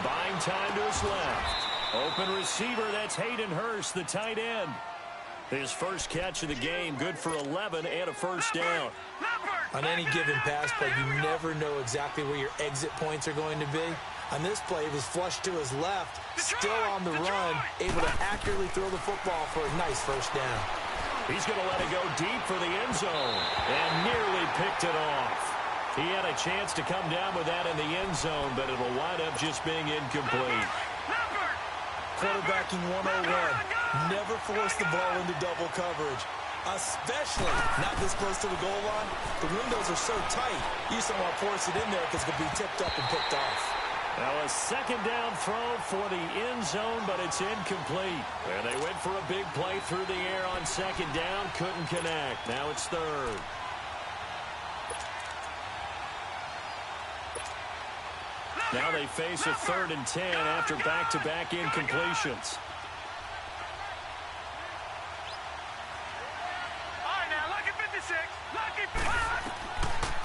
Buying time to his left. Open receiver, that's Hayden Hurst, the tight end. His first catch of the game, good for 11 and a first down. On any given pass play, you never know exactly where your exit points are going to be. On this play, he was flushed to his left, still on the run, able to accurately throw the football for a nice first down. He's going to let it go deep for the end zone and nearly picked it off. He had a chance to come down with that in the end zone, but it'll wind up just being incomplete. Quarterbacking 101. Never force the ball into double coverage, especially not this close to the goal line. The windows are so tight, you just don't want to force it in there because it could be tipped up and picked off. Now a second down throw for the end zone, but it's incomplete. And they went for a big play through the air on second down, couldn't connect. Now it's third. Now they face a 3rd and 10 after back-to-back incompletions.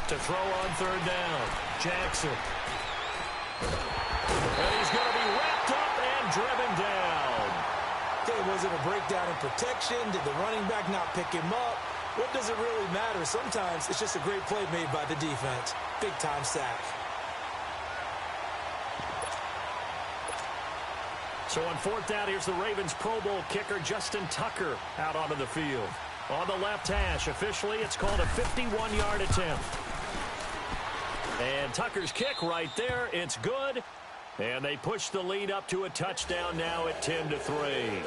To throw on third down, Jackson. And he's going to be wrapped up and driven down. Okay, was it a breakdown in protection? Did the running back not pick him up? What does it really matter? Sometimes it's just a great play made by the defense. Big-time sack. So on fourth down, here's the Ravens Pro Bowl kicker, Justin Tucker, out onto the field. On the left hash, officially, it's called a 51-yard attempt. And Tucker's kick right there, it's good. And they push the lead up to a touchdown now at 10-3.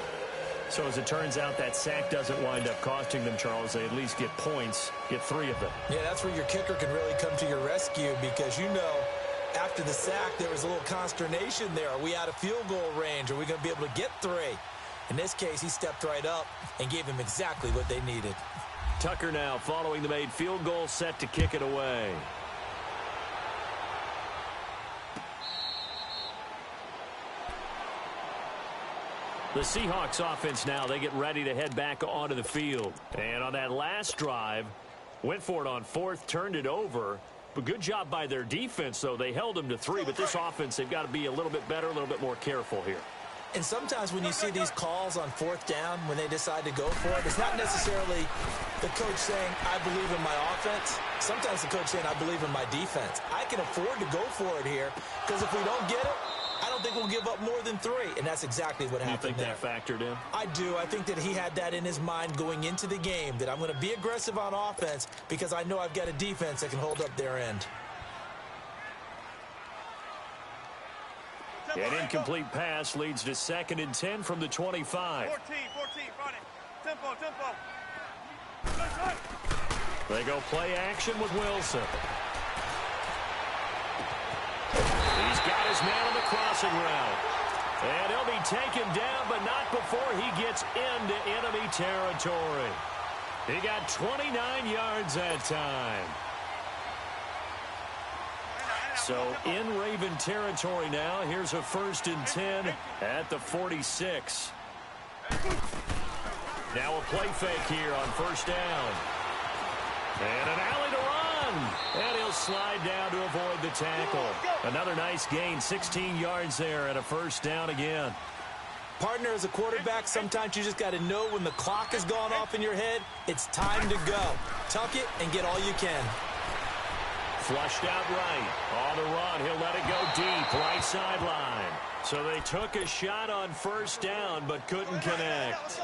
So as it turns out, that sack doesn't wind up costing them, Charles. They at least get points, get 3 of them. Yeah, that's where your kicker can really come to your rescue because, you know, after the sack, there was a little consternation there. Are we out of field goal range? Are we going to be able to get 3? In this case, he stepped right up and gave them exactly what they needed. Tucker now following the made field goal, set to kick it away. The Seahawks offense now, they get ready to head back onto the field. And on that last drive, went for it on 4th, turned it over. But good job by their defense, though. They held them to 3, but this offense, they've got to be a little bit better, a little bit more careful here. And sometimes when you see these calls on 4th down, when they decide to go for it, it's not necessarily the coach saying, I believe in my offense. Sometimes the coach saying, I believe in my defense. I can afford to go for it here because if we don't get it, I don't think we'll give up more than 3, and that's exactly what happened there. You think that factored in? I do. I think that he had that in his mind going into the game, that I'm going to be aggressive on offense because I know I've got a defense that can hold up their end. An incomplete pass leads to 2nd and 10 from the 25. 14, Ronnie. Tempo. They go play action with Wilson. He's got his man on the crossing route. And he'll be taken down, but not before he gets into enemy territory. He got 29 yards that time. So in Raven territory now. Here's a 1st and 10 at the 46. Now a play fake here on 1st down. And an alley to run. And he'll slide down to avoid the tackle. Another nice gain, 16 yards there and a 1st down again. Partner, as a quarterback, sometimes you just got to know when the clock has gone off in your head, it's time to go. Tuck it and get all you can. Flushed out right. On the run, he'll let it go deep, right sideline. So they took a shot on 1st down, but couldn't connect.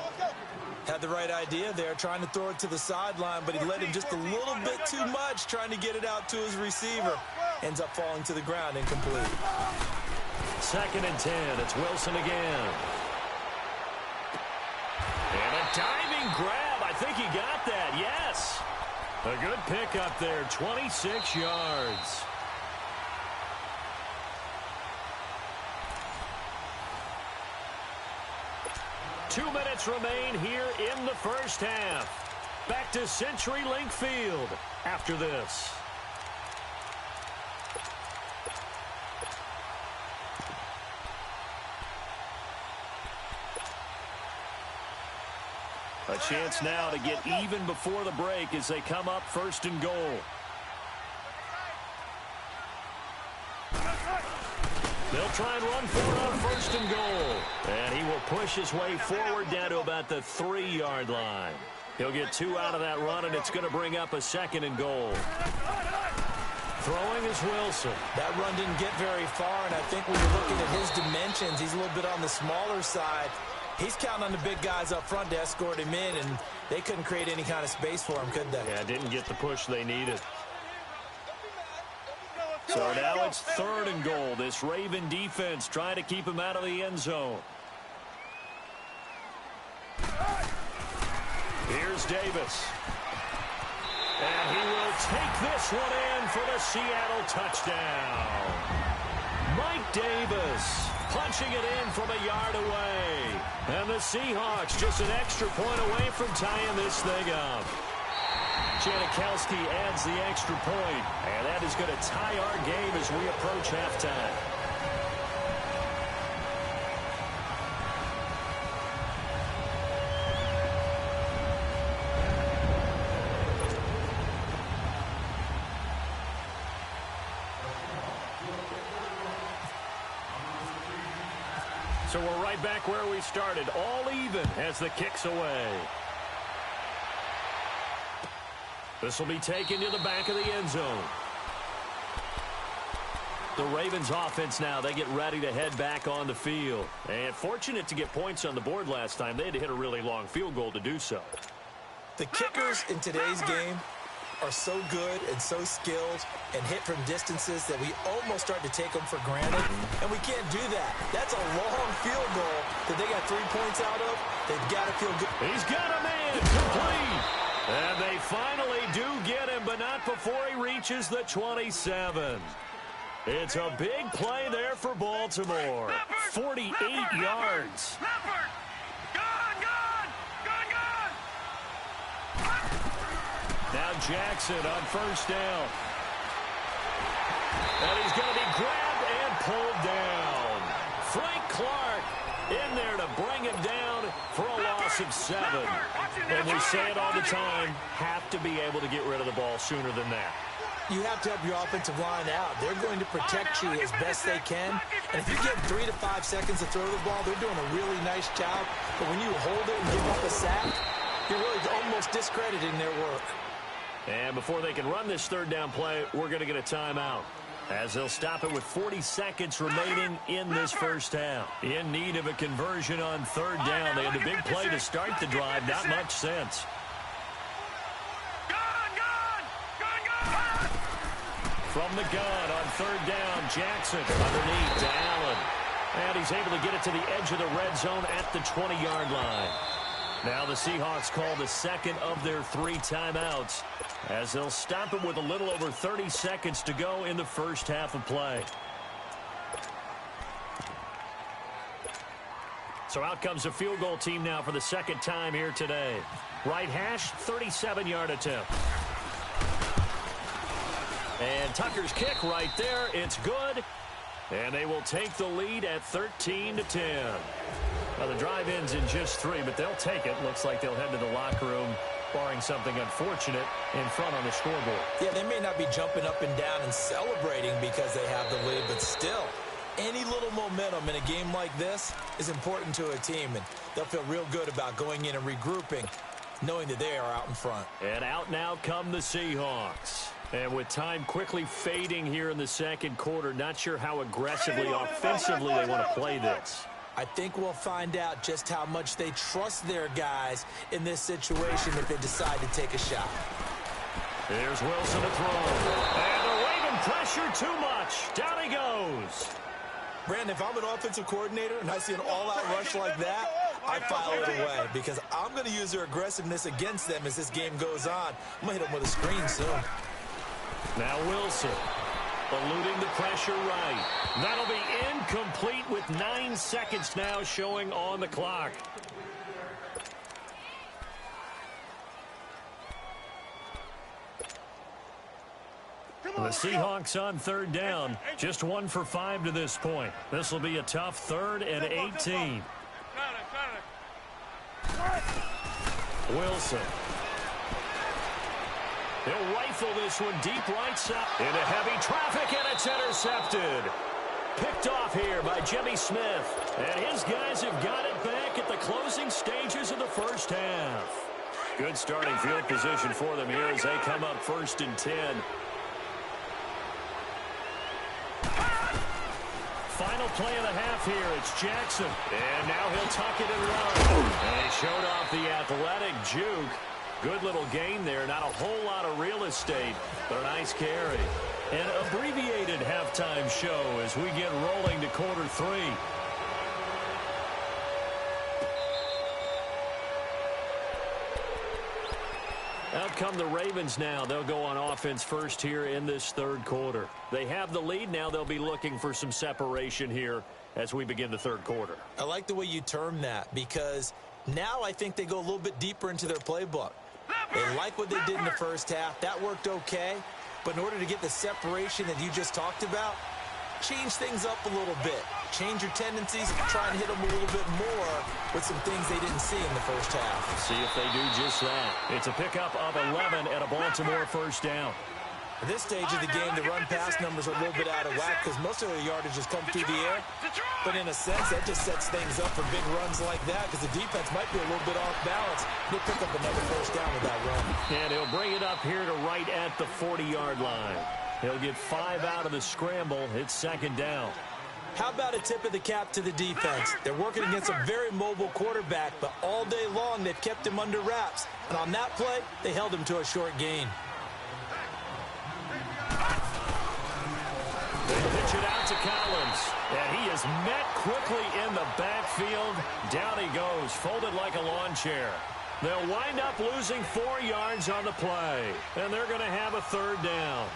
Had the right idea there, trying to throw it to the sideline, but he let him just a little bit too much, trying to get it out to his receiver. Ends up falling to the ground, incomplete. 2nd and 10, it's Wilson again. And a diving grab, I think he got that, yes. A good pickup there, 26 yards. Two minutes remain here in the first half. Back to CenturyLink Field after this. A chance now to get even before the break as they come up 1st and goal. They'll try and run for it on 1st and goal. And he will push his way forward down to about the 3-yard line. He'll get 2 out of that run, and it's going to bring up a 2nd and goal. Throwing is Wilson. That run didn't get very far, and I think when you're looking at his dimensions, he's a little bit on the smaller side. He's counting on the big guys up front to escort him in, and they couldn't create any kind of space for him, could they? Yeah, didn't get the push they needed. So now it's 3rd and goal. This Raven defense trying to keep him out of the end zone. Here's Davis. And he will take this one in for the Seattle touchdown. Mike Davis punching it in from a yard away. And the Seahawks just an extra point away from tying this thing up. Janikowski adds the extra point, and that is going to tie our game as we approach halftime. So we're right back where we started, all even as the kick's away. This will be taken to the back of the end zone. The Ravens offense now, they get ready to head back on the field. And fortunate to get points on the board last time. They had to hit a really long field goal to do so. The kickers in today's game are so good and so skilled and hit from distances that we almost start to take them for granted, and we can't do that. That's a long field goal that they got 3 points out of. They've got to feel good. He's got a man complete. And they finally do get him, but not before he reaches the 27. It's a big play there for Baltimore. 48 yards. Now Jackson on 1st down. And he's going to be grabbed and pulled down. Frank Clark in there to bring him down for a loss of 7. And we say it all the time, have to be able to get rid of the ball sooner than that. You have to help your offensive line out. They're going to protect you as best they can. And if you give 3 to 5 seconds to throw the ball, they're doing a really nice job. But when you hold it and give up a sack, you're really almost discrediting their work. And before they can run this 3rd down play, we're going to get a timeout, as they'll stop it with 40 seconds remaining in this 1st half. In need of a conversion on 3rd down. They had a big play to start the drive. Not much sense. From the gun on 3rd down, Jackson underneath to Allen. And he's able to get it to the edge of the red zone at the 20-yard line. Now the Seahawks call the 2nd of their 3 timeouts, as they'll stop it with a little over 30 seconds to go in the 1st half of play. So out comes the field goal team now for the 2nd time here today. Right hash, 37-yard attempt. And Tucker's kick right there. It's good. And they will take the lead at 13-10. Well, the drive ends in just 3, but they'll take it. Looks like they'll head to the locker room, barring something unfortunate, in front on the scoreboard. Yeah, they may not be jumping up and down and celebrating because they have the lead, but still, any little momentum in a game like this is important to a team, and they'll feel real good about going in and regrouping, knowing that they are out in front. And out now come the Seahawks. And with time quickly fading here in the 2nd quarter, not sure how aggressively, offensively they want to play this. I think we'll find out just how much they trust their guys in this situation if they decide to take a shot. Here's Wilson to throw. And the Raven pressure too much. Down he goes. Brandon, if I'm an offensive coordinator and I see an all-out rush like that, I file it away because I'm going to use their aggressiveness against them as this game goes on. I'm going to hit them with a screen soon. Now Wilson, eluding the pressure right. That'll be incomplete with 9 seconds now showing on the clock. The Seahawks on 3rd down, just 1 for 5 to this point. This will be a tough 3rd and 18. Wilson. He'll rifle this one deep right side. Into heavy traffic, and it's intercepted. Picked off here by Jimmy Smith. And his guys have got it back at the closing stages of the first half. Good starting field position for them here as they come up 1st and 10. Final play of the half here. It's Jackson. And now he'll tuck it and run. And he showed off the athletic juke. Good little gain there. Not a whole lot of real estate, but a nice carry. An abbreviated halftime show as we get rolling to quarter 3. Out come the Ravens now. They'll go on offense first here in this 3rd quarter. They have the lead. Now they'll be looking for some separation here as we begin the 3rd quarter. I like the way you term that because now I think they go a little bit deeper into their playbook. They like what they did in the first half. That worked okay. But in order to get the separation that you just talked about, change things up a little bit. Change your tendencies, try and hit them a little bit more with some things they didn't see in the first half. See if they do just that. It's a pickup of 11 and a Baltimore first down. At this stage of the game, the run-pass numbers are a little bit out of whack because most of their yardage has come through the air. But in a sense, that just sets things up for big runs like that because the defense might be a little bit off balance. He'll pick up another first down with that run. And he'll bring it up here to right at the 40-yard line. He'll get 5 out of the scramble. It's 2nd down. How about a tip of the cap to the defense? They're working against a very mobile quarterback, but all day long they've kept him under wraps. And on that play, they held him to a short gain. They pitch it out to Collins, and he is met quickly in the backfield. Down he goes, folded like a lawn chair. They'll wind up losing 4 yards on the play, and they're going to have a 3rd down.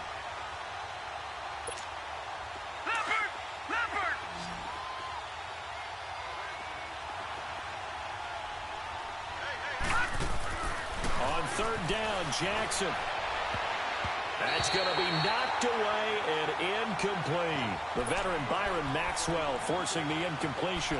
On 3rd down, Jackson. That's going to be knocked away and incomplete. The veteran Byron Maxwell forcing the incompletion.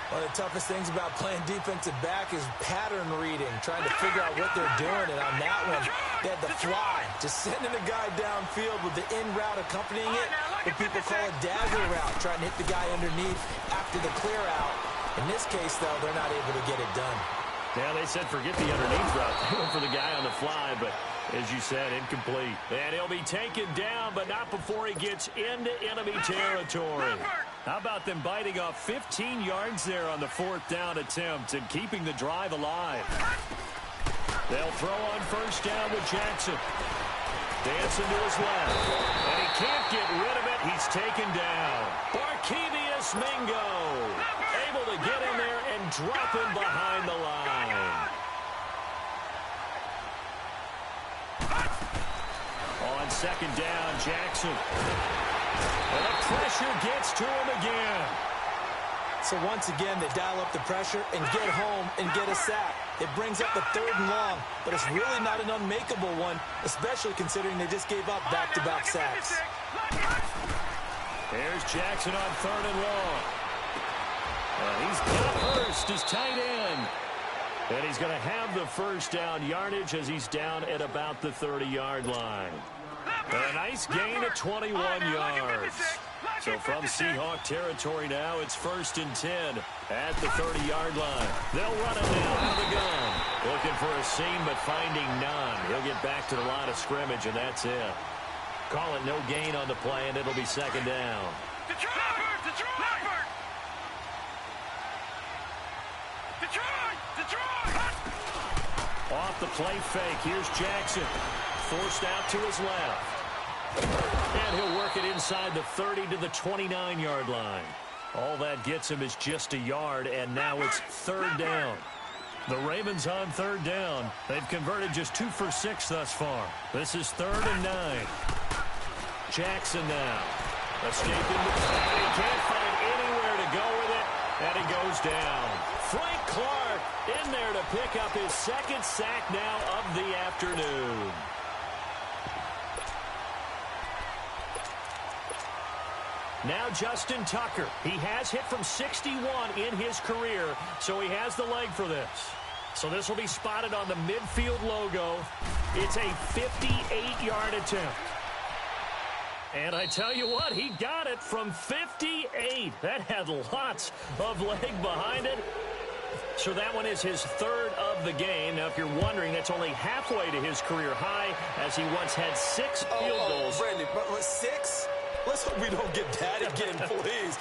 One of the toughest things about playing defensive back is pattern reading, trying to figure out what they're doing. And on that one, they had the fly, just sending a guy downfield with the in route accompanying it. What people call a dagger route, trying to hit the guy underneath after the clear out. In this case, though, they're not able to get it done. Yeah, they said forget the underneath route. They went for the guy on the fly, but as you said, incomplete. And he'll be taken down, but not before he gets into enemy territory. How about them biting off 15 yards there on the 4th down attempt and keeping the drive alive? They'll throw on 1st down with Jackson. Dancing to his left. And he can't get rid of it. He's taken down. Barkevious Mingo able to get in there and drop him behind the line. On 2nd down, Jackson. And the pressure gets to him again. So once again, they dial up the pressure and get home and get a sack. It brings up the 3rd and long, but it's really not an unmakeable one, especially considering they just gave up back-to-back sacks. Here's Jackson on 3rd and long. And he's got Hurst, his tight end. And he's going to have the first down yardage as he's down at about the 30-yard line. A nice gain of 21 yards. So from Seahawk territory now, it's 1st and 10 at the 30-yard line. They'll run it now out of the gun. Looking for a seam, but finding none. He'll get back to the line of scrimmage, and that's it. Call it no gain on the play, and it'll be 2nd down. Off the play fake, here's Jackson. Forced out to his left. And he'll work it inside the 30 to the 29-yard line. All that gets him is just a yard, and now it's 3rd down. The Ravens on 3rd down. They've converted just 2 for 6 thus far. This is 3rd and 9. Jackson now. Escaping the play. He can't find anywhere to go with it, and he goes down. Frank Clark in there to pick up his 2nd sack now of the afternoon. Now Justin Tucker. He has hit from 61 in his career, so he has the leg for this. So this will be spotted on the midfield logo. It's a 58-yard attempt. And I tell you what, he got it from 58. That had lots of leg behind it. So that one is his third of the game. Now, if you're wondering, that's only halfway to his career high, as he once had 6 field goals. Brandon, 6? Let's hope we don't get that again, please.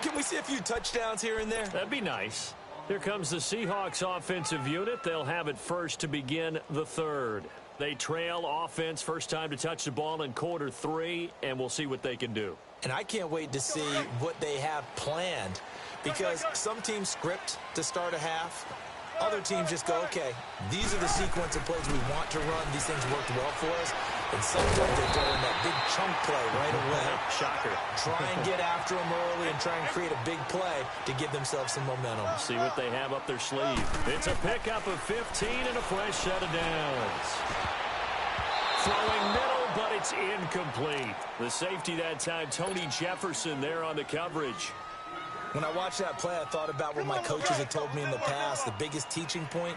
Can we see a few touchdowns here and there? That'd be nice. Here comes the Seahawks offensive unit. They'll have it first to begin the third. They trail offense, first time to touch the ball in quarter 3, and we'll see what they can do. And I can't wait to see what they have planned, because some teams script to start a half. Other teams just go, okay, these are the sequence of plays we want to run. These things worked well for us. And sometimes they throw in that big chunk play right away. Shocker. Try and get after them early and try and create a big play to give themselves some momentum. See what they have up their sleeve. It's a pickup of 15 and a fresh set of downs. Throwing middle, but it's incomplete. The safety that time, Tony Jefferson there on the coverage. When I watched that play, I thought about what my coaches had told me in the past. The biggest teaching point,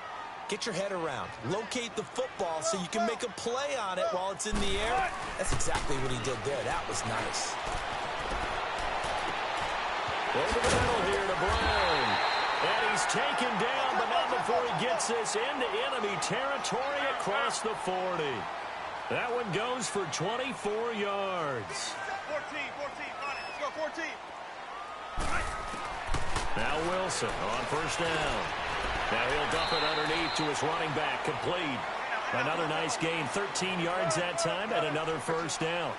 get your head around. Locate the football so you can make a play on it while it's in the air. That's exactly what he did there. That was nice. Over the middle here to Brown. And he's taken down, but not before he gets this into enemy territory across the 40. That one goes for 24 yards. 14, run it. Let's go, 14. Now Wilson on first down. Now he'll dump it underneath to his running back. Complete. Another nice gain. 13 yards that time and another first down.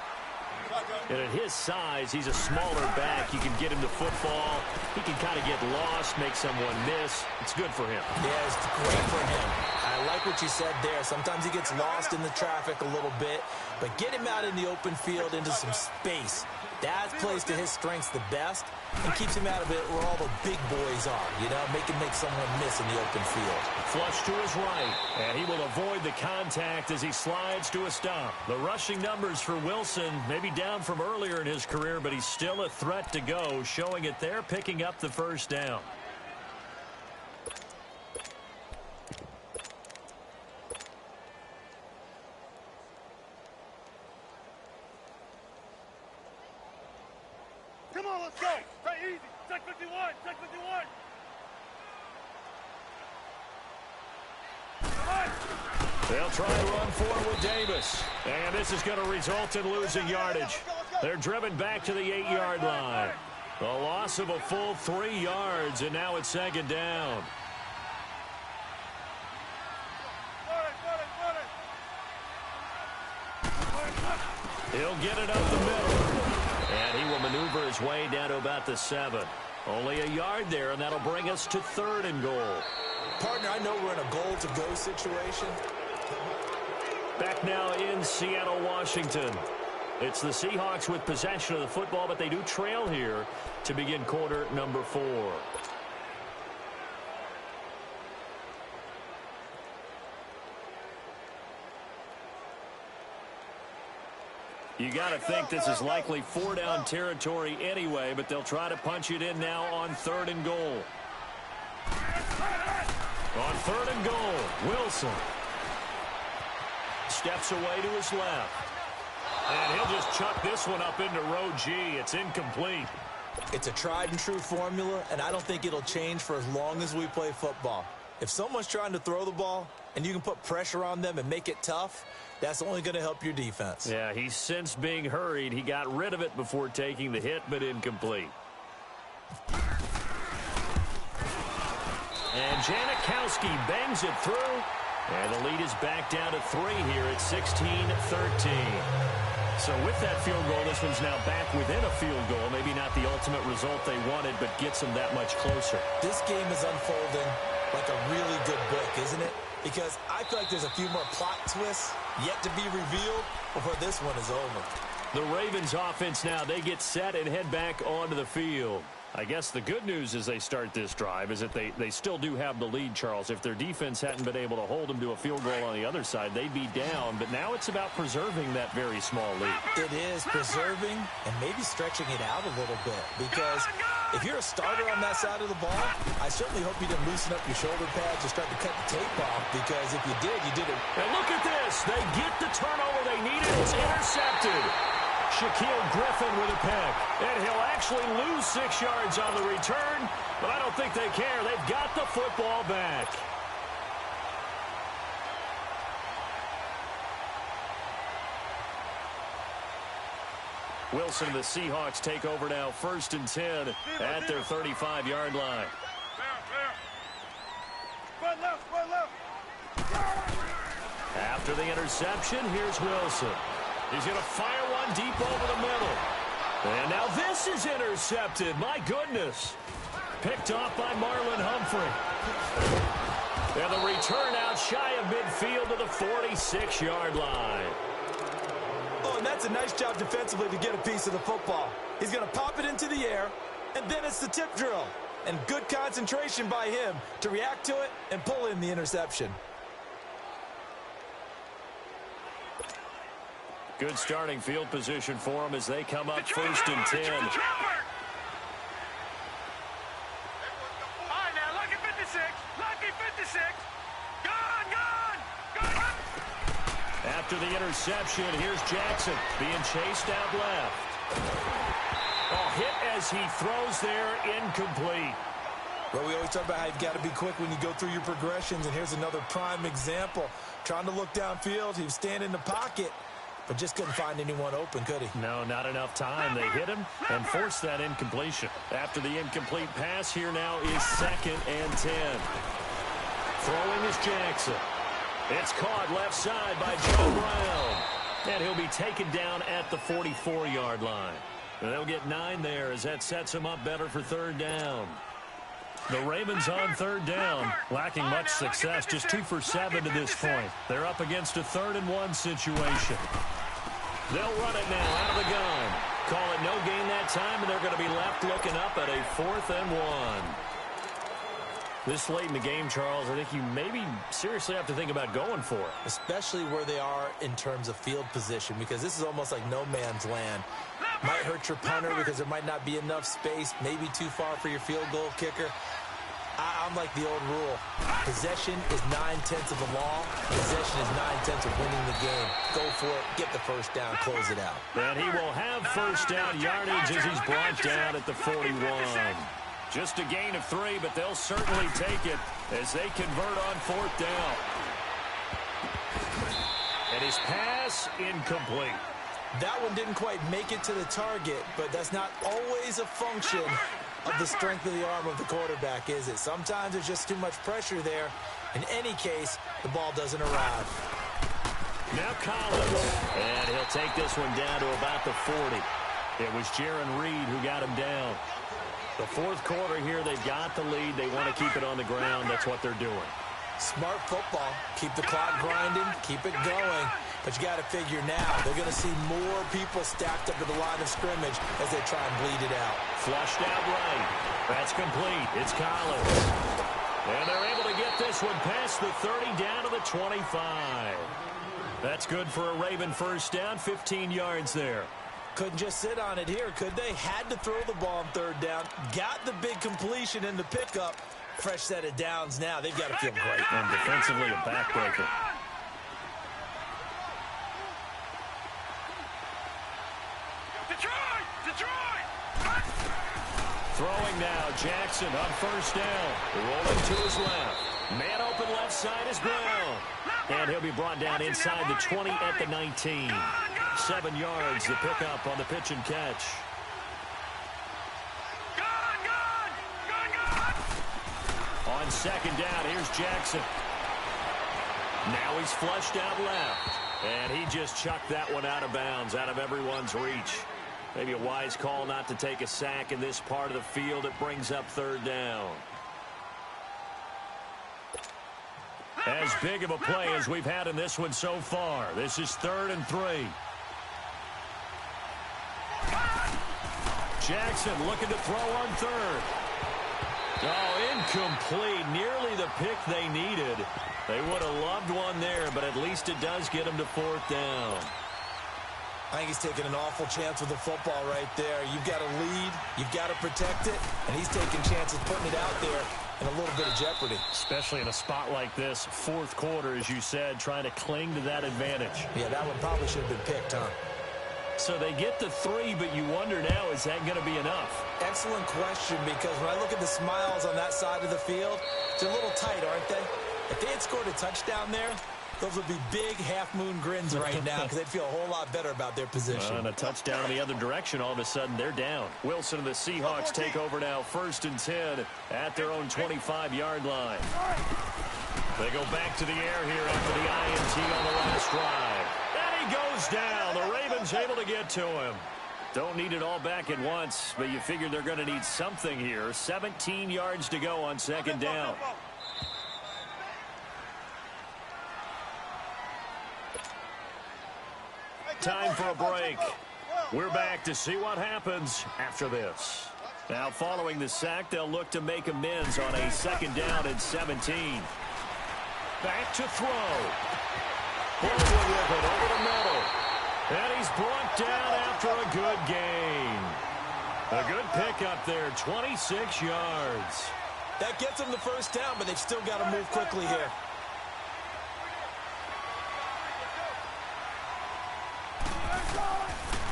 And at his size, he's a smaller back. You can get him the football. He can kind of get lost, make someone miss. It's good for him. Yeah, it's great for him. I like what you said there. Sometimes he gets lost in the traffic a little bit, but get him out in the open field into some space. That plays to his strengths the best and keeps him out of it where all the big boys are, you know, make someone miss in the open field. Flush to his right, and he will avoid the contact as he slides to a stop. The rushing numbers for Wilson may be down from earlier in his career, but he's still a threat to go, showing it there, picking up the first down. Come on, let's go. Right, easy. Check 51. Check 51. They'll try to run forward with Davis. And this is going to result in losing yardage. They're driven back to the 8-yard line. A loss of a full 3 yards, and now it's second down. He'll get it up the middle. And he will maneuver his way down to about the 7. Only a yard there, and that'll bring us to 3rd and goal. Partner, I know we're in a goal-to-go situation. Back now in Seattle, Washington. It's the Seahawks with possession of the football, but they do trail here to begin quarter number 4. You got to think this is likely 4-down territory anyway, but they'll try to punch it in now on 3rd and goal. On 3rd and goal, Wilson steps away to his left. And he'll just chuck this one up into row G. It's incomplete. It's a tried and true formula, and I don't think it'll change for as long as we play football. If someone's trying to throw the ball and you can put pressure on them and make it tough, that's only going to help your defense. Yeah, he's since being hurried. He got rid of it before taking the hit, but incomplete. And Janikowski bangs it through. And the lead is back down to 3 here at 16-13. So with that field goal, this one's now back within a field goal. Maybe not the ultimate result they wanted, but gets them that much closer. This game is unfolding like a really good book, isn't it? Because I feel like there's a few more plot twists yet to be revealed before this one is over. The Ravens offense now, they get set and head back onto the field. I guess the good news as they start this drive is that they still do have the lead, Charles. If their defense hadn't been able to hold them to a field goal on the other side, they'd be down. But now it's about preserving that very small lead. It is preserving and maybe stretching it out a little bit, because If you're a starter on that side of the ball, I certainly hope you didn't loosen up your shoulder pads or start to cut the tape off, because if you did, you did it. And look at this. They get the turnover they needed. It's intercepted. Shaquille Griffin with a pick. And he'll actually lose 6 yards on the return, but I don't think they care. They've got the football back. Wilson and the Seahawks take over now, 1st and 10 at their 35-yard line. After the interception, here's Wilson. He's going to fire one deep over the middle. And now this is intercepted. My goodness. Picked off by Marlon Humphrey. And the return out shy of midfield to the 46-yard line. Oh, and that's a nice job defensively to get a piece of the football. He's going to pop it into the air, and then it's the tip drill. And good concentration by him to react to it and pull in the interception. Good starting field position for them as they come up 1st and 10. All right, now, lucky 56. Lucky 56. Gone. After the interception, here's Jackson being chased out left. Oh, hit as he throws there, incomplete. Well, we always talk about how you've got to be quick when you go through your progressions, and here's another prime example. Trying to look downfield, he was standing in the pocket, but just couldn't find anyone open, could he? No, not enough time. They hit him and forced that incompletion. After the incomplete pass, here now is 2nd and 10. Throwing is Jackson. It's caught left side by Joe Brown. And he'll be taken down at the 44-yard line. And they'll get 9 there as that sets him up better for 3rd down. The Ravens on 3rd down, lacking much success, just 2 for 7 to this point. They're up against a 3rd and 1 situation. They'll run it now out of the gun. Call it no gain that time, and they're going to be left looking up at a 4th and 1. This late in the game, Charles, I think you maybe seriously have to think about going for it. Especially where they are in terms of field position, because this is almost like no man's land. Might hurt your punter because there might not be enough space, maybe too far for your field goal kicker. I'm like the old rule. Possession is 9/10 of the law. Possession is 9/10 of winning the game. Go for it, get the first down, close it out. And he will have 1st down yardage as he's brought down at the 41. Just a gain of 3, but they'll certainly take it as they convert on 4th down. And his pass incomplete. That one didn't quite make it to the target, but that's not always a function of the strength of the arm of the quarterback, is it? Sometimes there's just too much pressure there. In any case, the ball doesn't arrive. Now Collins, and he'll take this one down to about the 40. It was Jaron Reed who got him down. The 4th quarter here, they've got the lead. They want to keep it on the ground. That's what they're doing. Smart football. Keep the clock grinding. Keep it going. But you got to figure now, they're going to see more people stacked up at the line of scrimmage as they try and bleed it out. Flushed out right. That's complete. It's Collins. And they're able to get this one past the 30 down to the 25. That's good for a Raven 1st down, 15 yards there. Couldn't just sit on it here, could they? Had to throw the ball on 3rd down. Got the big completion in the pickup. Fresh set of downs now. They've got to feel great. And defensively, a backbreaker. Detroit! Throwing now, Jackson on 1st down. Rolling to his left. Man open left side is Brown. And he'll be brought down inside the 20 at the 19. 7 yards to pick up on the pitch and catch. On 2nd down, here's Jackson. Now he's flushed out left. And he just chucked that one out of bounds, out of everyone's reach. Maybe a wise call not to take a sack in this part of the field. It brings up 3rd down. As big of a play as we've had in this one so far. This is 3rd and 3. Jackson looking to throw on 3rd. Oh, incomplete. Nearly the pick they needed. They would have loved one there, but at least it does get them to 4th down. I think he's taking an awful chance with the football right there. You've got to lead, you've got to protect it, and he's taking chances putting it out there in a little bit of jeopardy. Especially in a spot like this, fourth quarter, as you said, trying to cling to that advantage. Yeah, that one probably should have been picked, huh? So they get the 3, but you wonder now, is that going to be enough? Excellent question, because when I look at the smiles on that side of the field, they're a little tight, aren't they? If they had scored a touchdown there, those would be big half-moon grins right now because they'd feel a whole lot better about their position. And a touchdown in the other direction, all of a sudden they're down. Wilson and the Seahawks take over now, 1st and 10 at their own 25-yard line. They go back to the air here after the INT on the last drive. And he goes down. The Ravens able to get to him. Don't need it all back at once, but you figure they're going to need something here. 17 yards to go on 2nd down. Time for a break. We're back to see what happens after this. Now, following the sack, they'll look to make amends on a 2nd down and 17. Back to throw. Baldwin with it over the middle. And he's brought down after a good gain. A good pickup there, 26 yards. That gets them the 1st down, but they've still got to move quickly here.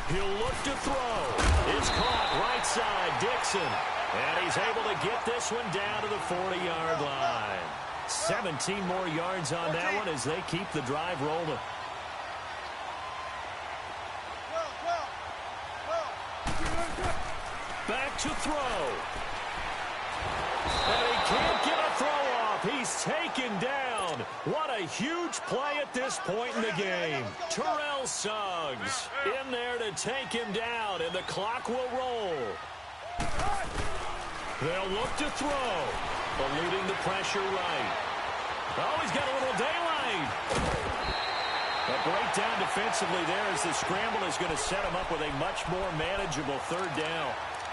He'll look to throw. It's caught right side, Dixon. And he's able to get this one down to the 40-yard line. 17 more yards on that one as they keep the drive rolling. Back to throw. And he can't get a throw off. He's taken down. What a huge play at this point in the game. Terrell Suggs in there to take him down, and the clock will roll. They'll look to throw, eluding the pressure right. Oh, he's got a little daylight. A breakdown defensively there as the scramble is going to set him up with a much more manageable 3rd down.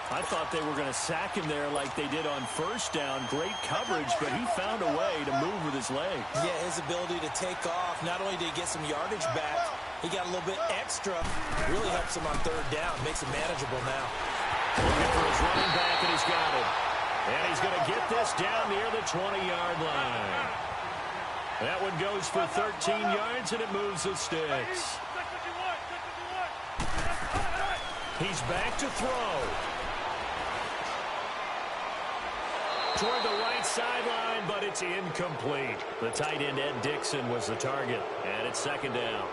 I thought they were going to sack him there like they did on 1st down. Great coverage, but he found a way to move with his legs. Yeah, his ability to take off. Not only did he get some yardage back, he got a little bit extra. Really helps him on 3rd down. Makes it manageable now. Looking for his running back, and he's got it. And he's going to get this down near the 20-yard line. That one goes for 13 yards, and it moves the sticks. He's back to throw. Toward the right sideline, but it's incomplete. The tight end, Ed Dixon, was the target, and it's 2nd down.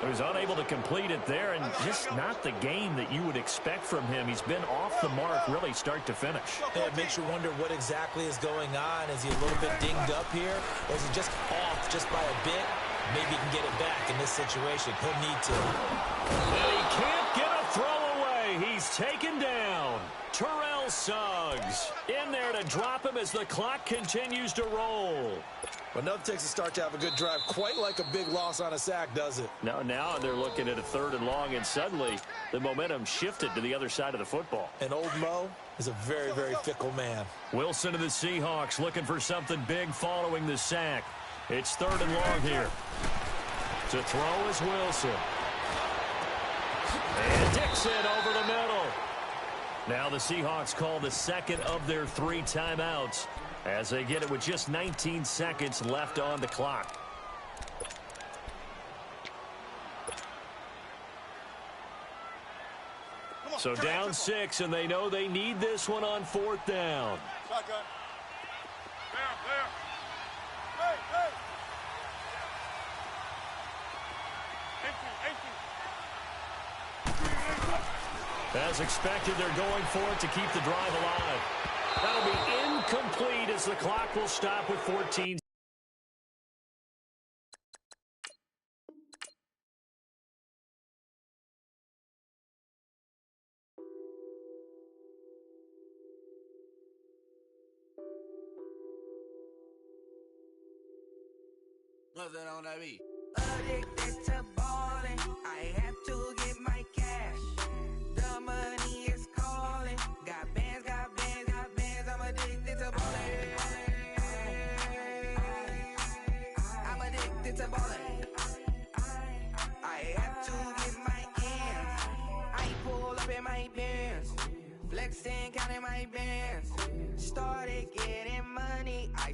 So he's unable to complete it there, and just not the game that you would expect from him. He's been off the mark, really, start to finish. Yeah, it makes you wonder what exactly is going on. Is he a little bit dinged up here, or is he just off just by a bit? Maybe he can get it back in this situation. He'll need to. And he can't get a throw away. He's taken down. Terrell Suggs in there to drop him as the clock continues to roll. Well, nothing takes a start to have a good drive quite like a big loss on a sack, does it? Now they're looking at a 3rd and long, and suddenly the momentum shifted to the other side of the football. And old Mo is a very, very fickle man. Wilson and the Seahawks looking for something big following the sack. It's 3rd and long here. To throw is Wilson. And Dixon over the middle. Now the Seahawks call the 2nd of their 3 timeouts as they get it with just 19 seconds left on the clock. So down 6, and they know they need this one on 4th down. Shotgun. There. Hey. As expected, they're going for it to keep the drive alive. That'll be incomplete as the clock will stop with 14. What's that on that beat? Addicted to ballin', I have to get my cash. The money is calling. Got bands, I'm addicted to ballin'. I'm addicted to ballin'. I have to get my ends.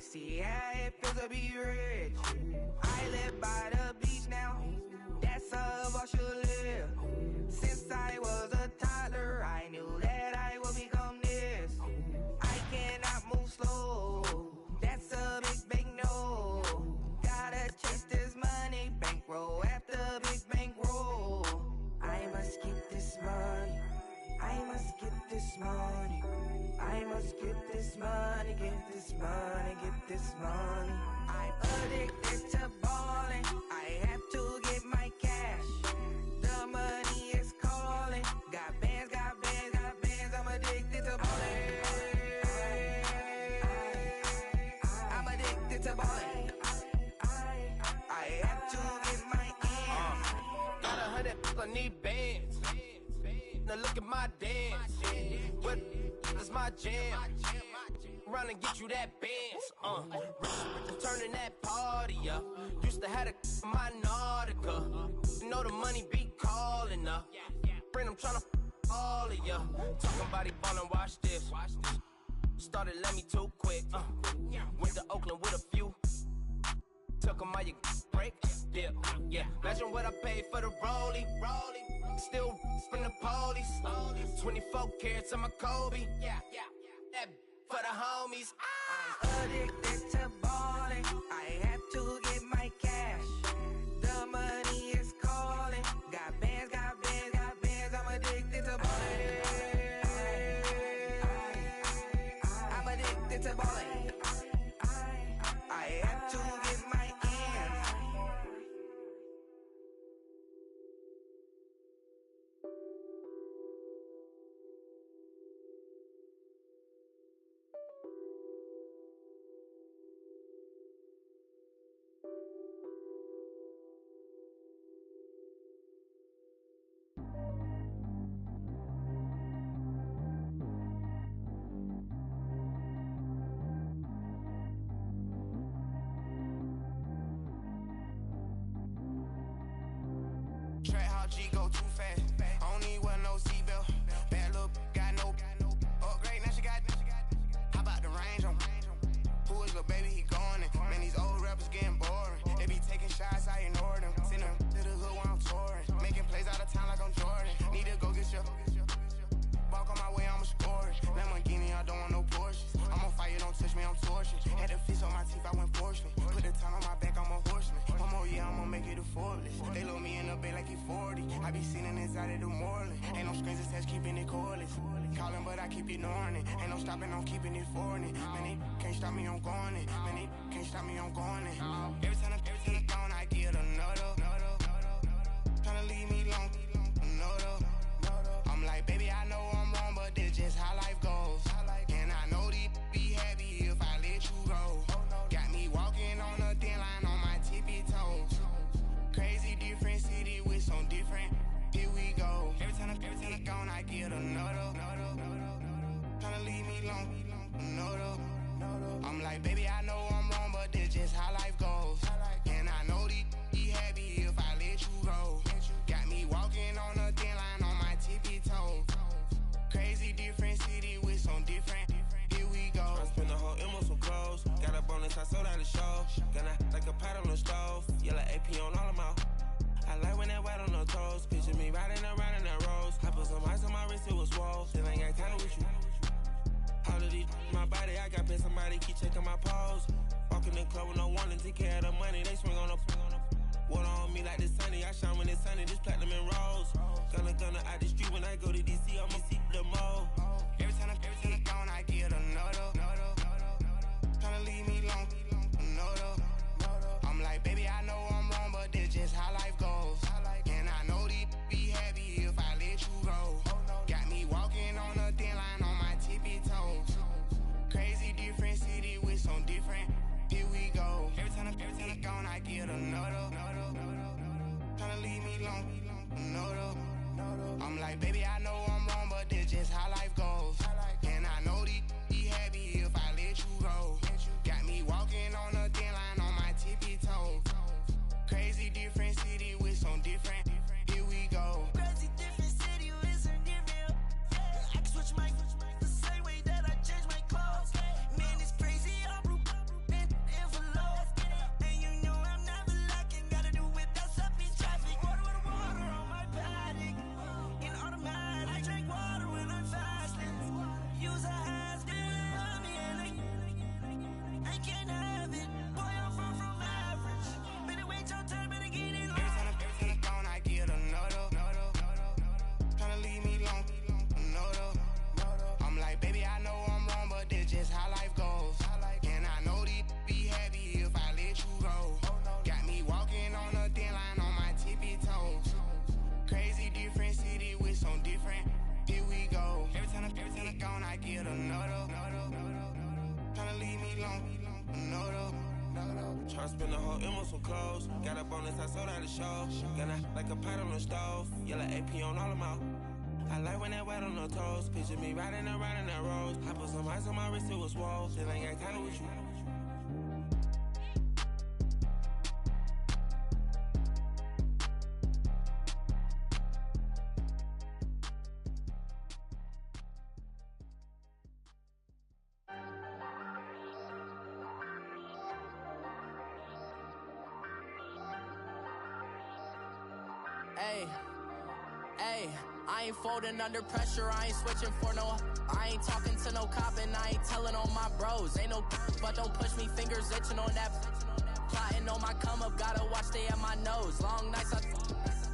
see how it feels to be rich. I live by the beach now, that's how I should live. Since I was a toddler, I knew that I would become this. I cannot move slow, that's a big no. Gotta chase this money, bankroll after big bankroll. I must get this money, I must get this money, I must get this money, get this money, get this money. I'm addicted to balling, I have to get my cash. The money is calling, got bands, got bands, got bands. I'm addicted to balling, I'm addicted to balling. I have to get my ends. Got 100, I need bands. Now look at my dance. What is my jam? Run and get you that bands. Turning that party up. Used to have a my Nautica. You know the money be calling up. Friend, I'm tryna all of ya. Talking about he ballin', watch this. Started let me too quick. Went to Oakland with a few. Took 'em all you break. Dip. Yeah. Imagine what I paid for the rollie. Still from the police. 24 carats on my Kobe. Yeah. That for the homies. I'm addicted to balling, I have to get my cash. The money is calling, got bands, got bands, got bands. I'm addicted to balling, I'm addicted to balling. I have to get my ends. Track how G go too fast. I don't need wear no seatbelt. Bad look, got no upgrade. Now she got. How about the range on? Who is little baby? He going in. Man, these old rappers getting boring. They be taking shots, I ignore them. Send them to the hood while I'm touring. Making plays out of town like I'm Jordan. Need to go get your. Walk on my way, I'ma score it. Lamborghini, I don't want no Porsches. I'm on fire, don't touch me, I'm torching. Had the fish on my teeth, I went porcelain. Put the time on my back, I'm a horseman. One more year, I'ma make it effortless. They load me in the bay like he 40. I be sitting inside of the Moreland. Ain't no screens attached, keeping it cordless. Calling, but I keep ignoring it. Ain't no stopping, I'm keeping it foreign. Man, they can't stop me, I'm going it. Man, they can't stop me, I'm going it. Every time I'm gone, I get another. Tryna leave me long, another. I'm like, baby, I know I'm wrong, but this just how life goes. And I know these be happy if I let you go. Got me walking on a thin line on my tippy toes. Crazy different city with some different. Here we go. Every time I'm gone, I get another. Tryna leave me long, another. I'm like, baby, I know I'm wrong, but this just how life goes. And I know these be happy if I let you go. Got me walking on a thin line on my tippy toes. Crazy different city with some different. Here we go. I spent the whole M on some clothes. Got a bonus, I sold out the show. Gonna like a pot on the stove. Yellow AP on all of my. I like when that white on the toes. Picture me riding around in that rose. I put some ice on my wrist, it was swole. Still ain't got time with you. All of these my body, I got pay somebody keep checking my pose. Walking in the club with no warning, take care of the money. They swing on the. Water on me like the sunny, I shine when it's sunny, this platinum and rose. Gonna out the street when I go to DC, I'ma see the mo. Every time I'm gone, I get another. Tryna leave me long, another. I'm like, baby, I know I'm wrong, but this just how life goes. And I know these be happy if I let you go. Got me walking on a thin line on my tippy toes. Crazy different city with some different. Here we go. Every time I'm gone, I get another. Tryna leave me long, another. I'm like, baby, I know I'm wrong, but this just how life goes. And I know these be happy if I let you go. Got me walking on a thin line on my tippy toes. Crazy different city with some different. Here we go. Crazy different city with some different. I can switch my the same way that I change my clothes. Man, it's crazy, I'm blue. long. No, though. Tryna spend the whole M on some clothes. Got up on this, I sold out the show. Gonna like a pot on the stove. Yellow AP on all of my. I like when that wet on the toes. Picture me riding around in that rose. I put some ice on my wrist, it was swole. Then I got kinda with you. Hey, I ain't folding under pressure, I ain't switching for no. I ain't talking to no cop and I ain't telling on my bros. Ain't no but don't push me, fingers itching on that. Plotting on my come up, gotta watch stay at my nose. Long nights I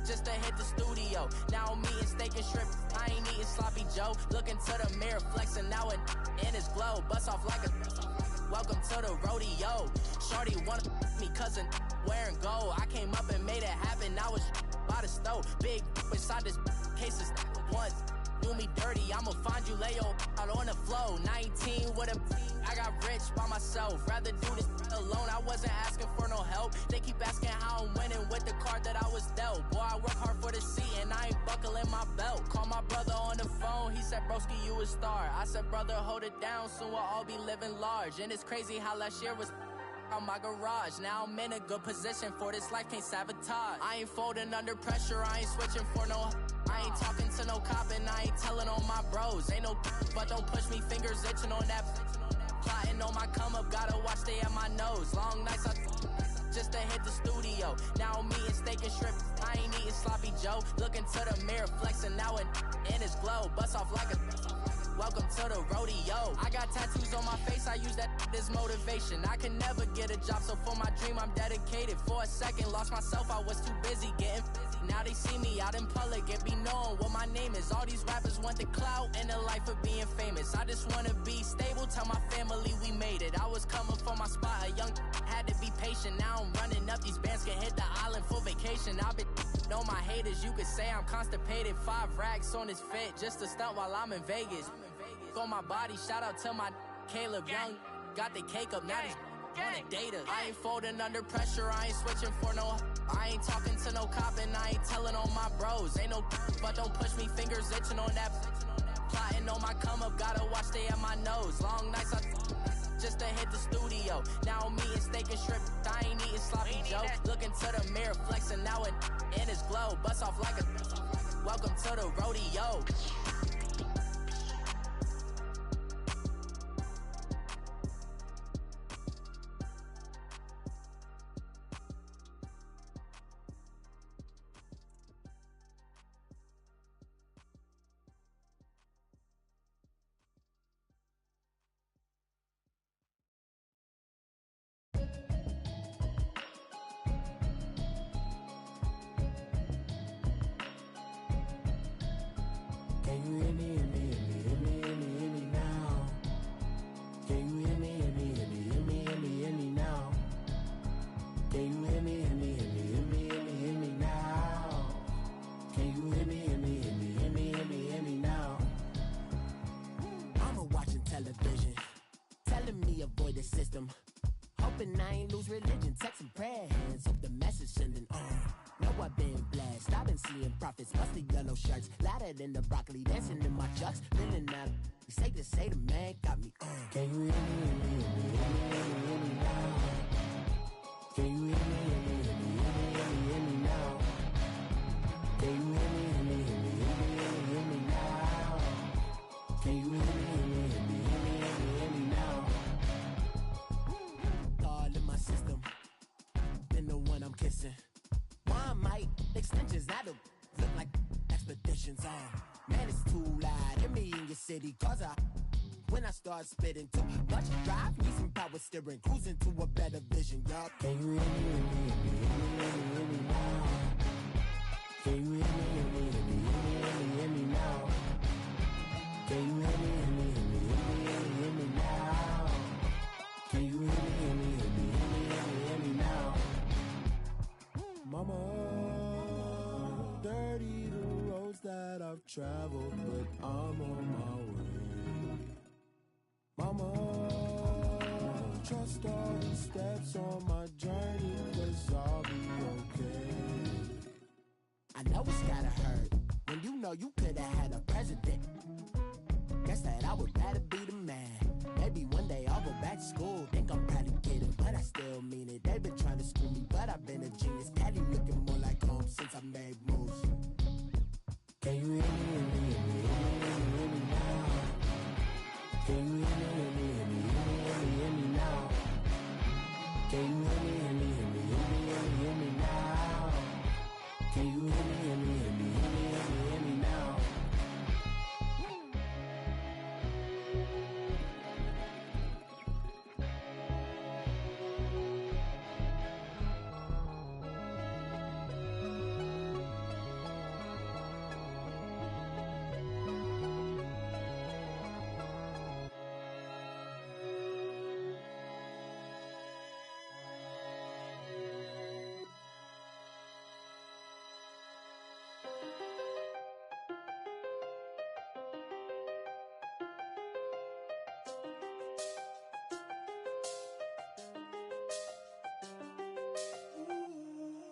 just to hit the studio. Now I'm eating steak and shrimp, I ain't eating sloppy Joe. Looking to the mirror, flexing now it in his glow. Bust off like a welcome to the rodeo. Shorty wanna me cousin wearing gold. I came up and made it happen, now it's by the stove. Big inside this cases once do me dirty, I'ma find you lay your out on the floor. 19 with a I got rich by myself, rather do this alone. I wasn't asking for no help, they keep asking how I'm winning with the card that I was dealt. Boy, I work hard for the seat and I ain't buckling my belt. Call my brother on the phone, he said broski you a star. I said brother hold it down, soon we'll all be living large. And it's crazy how last year was on my garage. Now I'm in a good position for this life, can't sabotage. I ain't folding under pressure, I ain't switching for no. I ain't talking to no cop and I ain't telling on my bros. Ain't no but don't push me, fingers itching on that. Plotting on my come up, gotta watch stay at my nose. Long nights I just to hit the studio. Now I'm eating steak and shrimp, I ain't eating sloppy Joe. Looking to the mirror, flexing now it in his glow. Bust off like a welcome to the rodeo. I got tattoos on my face, I use that as motivation. I can never get a job, so for my dream I'm dedicated. For a second, lost myself, I was too busy getting busy. Now they see me out in public and be knowing what my name is. All these rappers want the clout and the life of being famous. I just wanna be stable, tell my family we made it. I was coming for my spot, a young had to be patient. Now I'm running up, these bands can hit the island for vacation. I've been on my haters, you could say I'm constipated. 5 racks on his fit, just to stunt while I'm in Vegas. On my body, shout out to my Caleb Young. Got the cake up, now he's on a data. I ain't folding under pressure, I ain't switching for no. I ain't talking to no cop and I ain't telling on my bros. Ain't no but don't push me, fingers itching on that. Plotting on my come up, gotta watch stay at my nose. Long nights I just to hit the studio. Now I'm eating steak and shrimp, I ain't eating sloppy Joe. Looking to the mirror, flexing now it in his glow. Bust off like a welcome to the rodeo. Can you hear me, hear me, hear me, hear me, hear me, hear me now? Can you hear me, hear me, hear me, hear me, hear me, hear me now? Can you hear me, hear me, hear me, hear me, hear me, hear me now? Can you hear me, hear me, hear me, hear me, hear me, hear me now? Mama watching television, telling me avoid the system. Hoping I ain't lose religion, texting prayer hands, hope the message sending on. Know I've been blessed, I've been seeing prophets, mostly yellow shirts, louder than the broccoli, dancing in my chucks, feeling that. Say to say the man got me on. Can you hear me, hear me, hear me, hear me, hear me, hear me now? Can you hear me, hear me, hear me, hear me, hear me, hear me now? Can you hear me, hear me, hear me, hear me, hear me, hear me now? Can you hear me, hear me, hear me, hear me, hear me, hear me now? All in my system, been the one I'm kissing. One might extensions that'll look like expeditions on. Man, it's too loud. Hear me in your city, cause when I start spitting too much drive, need some power steering, cruising to a better vision, yup. Can you hear me, hear me, hear me, hear me, hear me, hear me now? Can you hear me, hear me, hear me, hear me, hear me, hear me now? Can you hear me, hear me, hear me, hear me, hear me, hear me now? Can you hear me, hear me, hear me, hear me, hear me, hear me now? Mama, dirty the roads that I've traveled, but I'm on my way. Mama, I've been a genius. Caddy looking more like home since I made moves. Can you hear me, hear me, hear me, hear me, hear me now? Can you hear me, hear me, hear me, hear me, hear me, hear me now? Can you hear me, hear me, hear me, hear me, hear me, hear me now? Can you hear me, hear me, hear me, hear me, hear me, hear me now?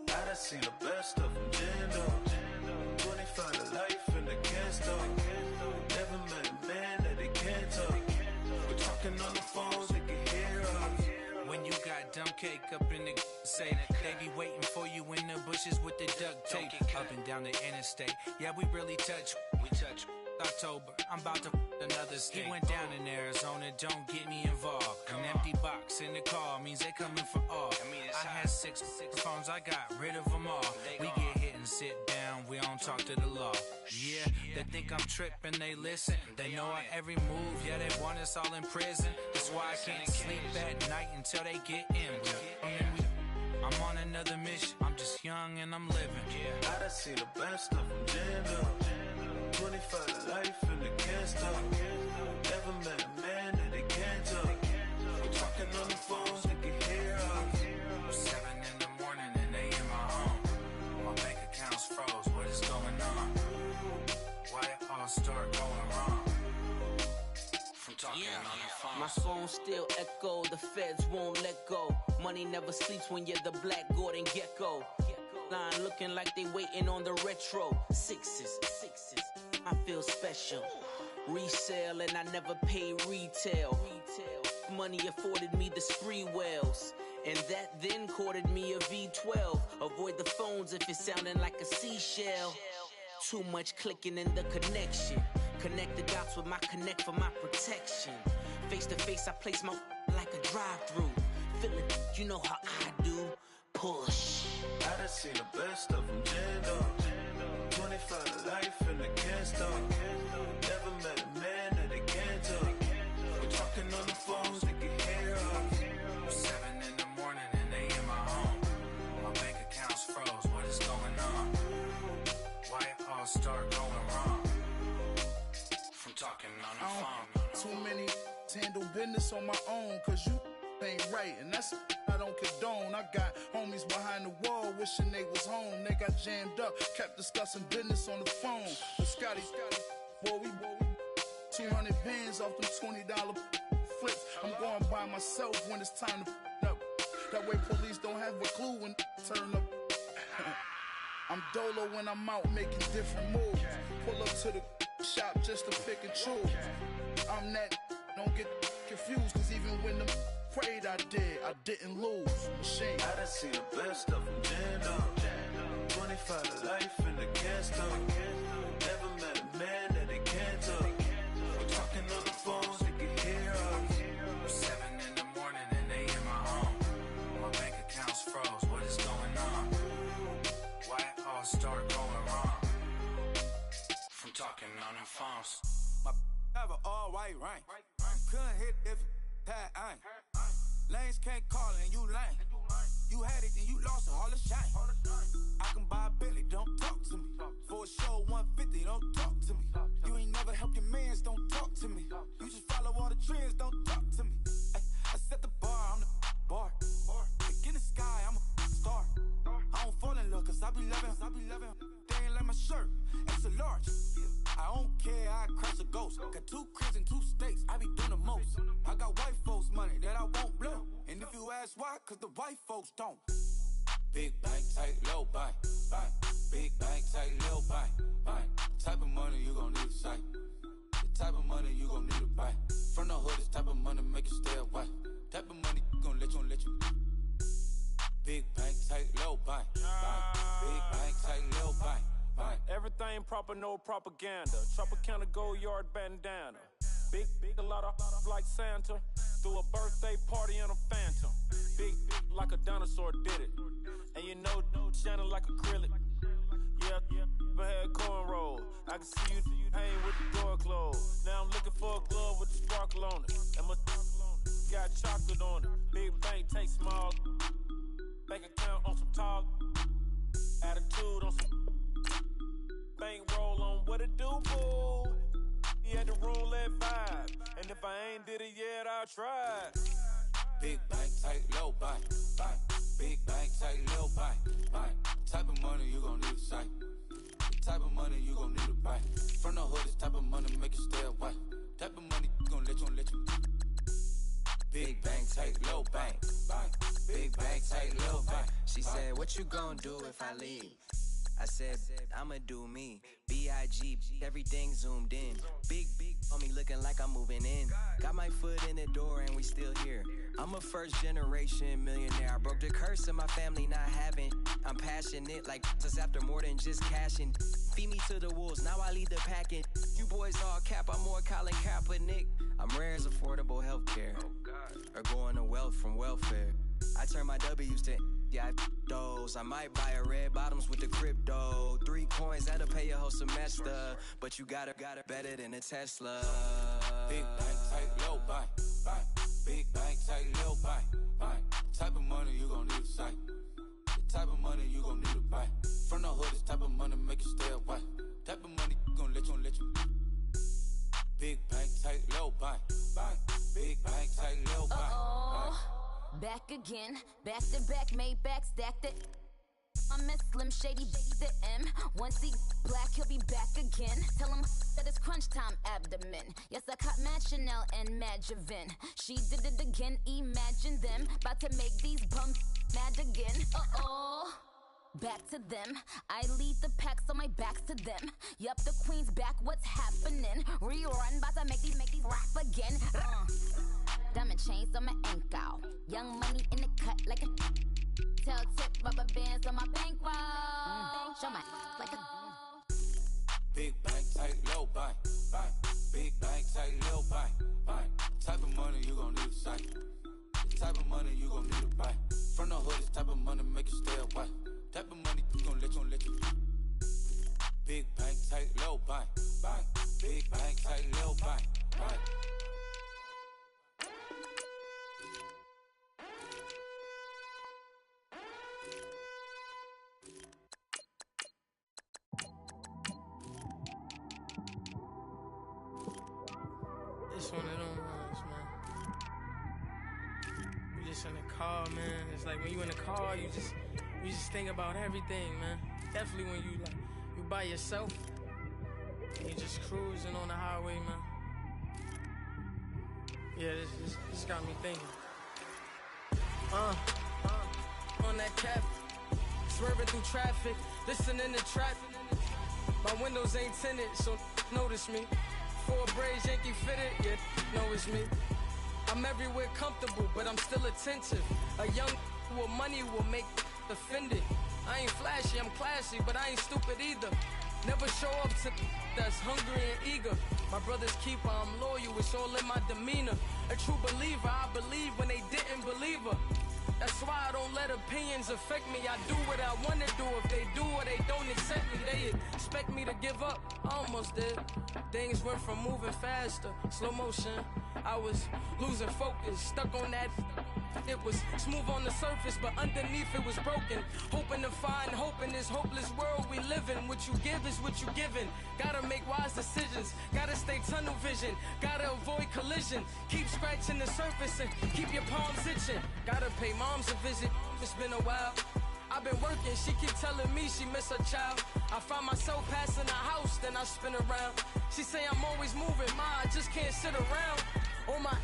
I done seen the best of them, Jando. 25 to life and they can't stop. Never met a man that they can't talk. We're talking on the phones, they can hear us. When you got dumb cake up in the say that they be waiting for you in the bushes with the duct tape up and down the interstate. Yeah, we really touch. We touch. October, I'm about to another state. He went down in Arizona, don't get me involved. An empty box in the car means they coming for all. I had six phones, I got rid of them all. We get hit and sit down, we don't talk to the law. Yeah, they think I'm tripping, they listen. They know our every move, yeah, they want us all in prison. That's why I can't sleep at night until they get in. I'm on another mission, I'm just young and I'm living. I done seen the best of them, Jando. 25 to life and they can't stop. Never met a man that they can't talk. We're talking on the phones, they can hear us. 7 in the morning and they in my home. My bank account's froze, what is going on? Why it all start going wrong? From talking on the phone. My phone still echo, the feds won't let go. Money never sleeps when you're the Black Gordon Gecko. Line looking like they waiting on the retro. Sixes, I feel special. Resale and I never pay retail. Money afforded me the spree wells. And that then courted me a V12. Avoid the phones if it's sounding like a seashell. Too much clicking in the connection. Connect the dots with my connect for my protection. Face to face I place my like a drive-through. Feel it, you know how I do. Push. I done seen the best of them, Jando. 25 to life and they can't stop. Never met a man that they can't talk. We're talking on the phones, they can hear us. 7 in the morning and they in my home. My bank account's froze, what is going on? Why it all start going wrong? From talking on the phone. Too many handle business on my own, cause you ain't right, and that's I don't condone. I got homies behind the wall wishing they was home. They got jammed up, kept discussing business on the phone. But Scotty, boy, we 200 bands off them $20 flips. I'm going by myself when it's time to up. That way police don't have a clue when turn up. I'm dolo when I'm out making different moves. Pull up to the shop just to pick and choose. I'm that, don't get confused, cause even when them prayed I didn't lose. Machine. I done seen the best of them, Jando. 25 to life and they can't stop. Never met a man that they can't talk. We're talking on the phones, they can hear us. 7 in the morning and they in my home. My bank account's froze, what is going on? Why it all start going wrong? From talking on the phones. My have an all white rank. Couldn't hit if it had ain't. Lanes can't call it and you lame. You had it and you lost it, all the shame. I can buy a Billy, don't talk to me. For a show 150, don't talk to me. You ain't never helped your mans, don't talk to me. You just follow all the trends, don't talk to me. I set the bar, I'm the bar. Look in the sky, I'm a star. I don't fall in love cause I be loving. They ain't like my shirt, it's a large. I don't care, I crash a ghost. Got 2 cribs in 2 states, I be doing the most. I got white folks money that I won't blow. And if you ask why, cause the white folks don't. Big bank, tight, low bank. Big bank, tight, low bank. Type of money you gon' need to sight. The type of money you gon' need to buy. From the hood, this type of money make you stay away. Type of money gon' let you. Big bank, tight. take low bank. Big bank, take low bank. Everything proper, no propaganda. Tropicana gold yard bandana. Big, a lot of like Santa. Threw a birthday party in a phantom. Big like a dinosaur did it. And you know, shining like acrylic. Yeah, but had cornrow. I can see you hang with the door closed. Now I'm looking for a glove with the sparkle on it. And my got chocolate on it. Big bank, take small. Bank account on some talk. Attitude on some bank roll on what it do, boo. He had the roulette vibe. And if I ain't did it yet, I'll try. Big bank, take low bank. Big bank, take low bank. Type of money you gon' need to sight. Type of money you gon' need to buy. From the hood, this type of money make you stay away. Type of money gon' let you. Big bank, take low bank. Big bank, take low bank. She said, what you gon' do if I leave? I said, I'ma do me. B.I.G. Everything zoomed in. Big on me looking like I'm moving in. Got my foot in the door and we still here. I'm a first generation millionaire. I broke the curse of my family not having. I'm passionate like just after more than just cashing. Feed me to the wolves, now I lead the packing. You boys all cap, I'm more Colin Kaepernick. I'm rare as affordable healthcare. Or going to wealth from welfare. I turn my W's to those. I might buy a red bottoms with the crypto. 3 coins, that'll pay your whole semester. But you got it better than a Tesla. Big bank, take low bank. Big bank, take low bank. Type of money you gon' need to sight. The type of money you gon' need to buy. From the hood, this type of money make you stay away. Type of money gon' let you. Big bank, take low bank. Big bank, take low bank. Back again, back to back, made back, stacked it. I miss Slim Shady, the M. Once he black, he'll be back again. Tell him that it's crunch time abdomen. Yes, I caught Mad Chanel and Mad Javin. She did it again, imagine them. About to make these bums mad again. Back to them. I lead the pack, so my back's to them. Yup, the queen's back, what's happening? Rerun, about to make these rap again. Diamond chains on my ankle. Young money in the cut like a tell tip, rubber bands on my bankroll. Show my like a Big bank, take low bank. Big bank, take low bank. Type of money you gon' need to sight. The type of money you gon' need to buy. From the hood, this type of money make you stay away. Type of money gon' let you. Big bank, take low bank. Big bank, take low bank. It's one of them ones, man. You just in the car, man. It's like when you in the car, you just think about everything, man. Definitely when you by yourself and you just cruising on the highway, man. Yeah, this got me thinking. On that cap, swerving through traffic, listening to traffic. My windows ain't tinted, so notice me. 4 braids, Yankee fitted, yeah, know it's me. I'm everywhere comfortable, but I'm still attentive. A young with money will make offended. I ain't flashy, I'm classy, but I ain't stupid either. Never show up to that's hungry and eager. My brother's keeper, I'm loyal, it's all in my demeanor. A true believer, I believe when they didn't believe her. That's why I don't let opinions affect me. I do what I want to do. If they do or they don't accept me, they expect me to give up. I almost did. Things went from moving faster, slow motion. I was losing focus, stuck on that. It was smooth on the surface, but underneath it was broken. Hoping to find hope in this hopeless world we live in. What you give is what you given. Gotta make wise decisions. Gotta stay tunnel vision. Gotta avoid collision. Keep scratching the surface and keep your palms itching. Gotta pay moms a visit. It's been a while. I've been working, she keep telling me she miss her child. I find myself passing the house, then I spin around. She say I'm always moving, ma, I just can't sit around. Oh my,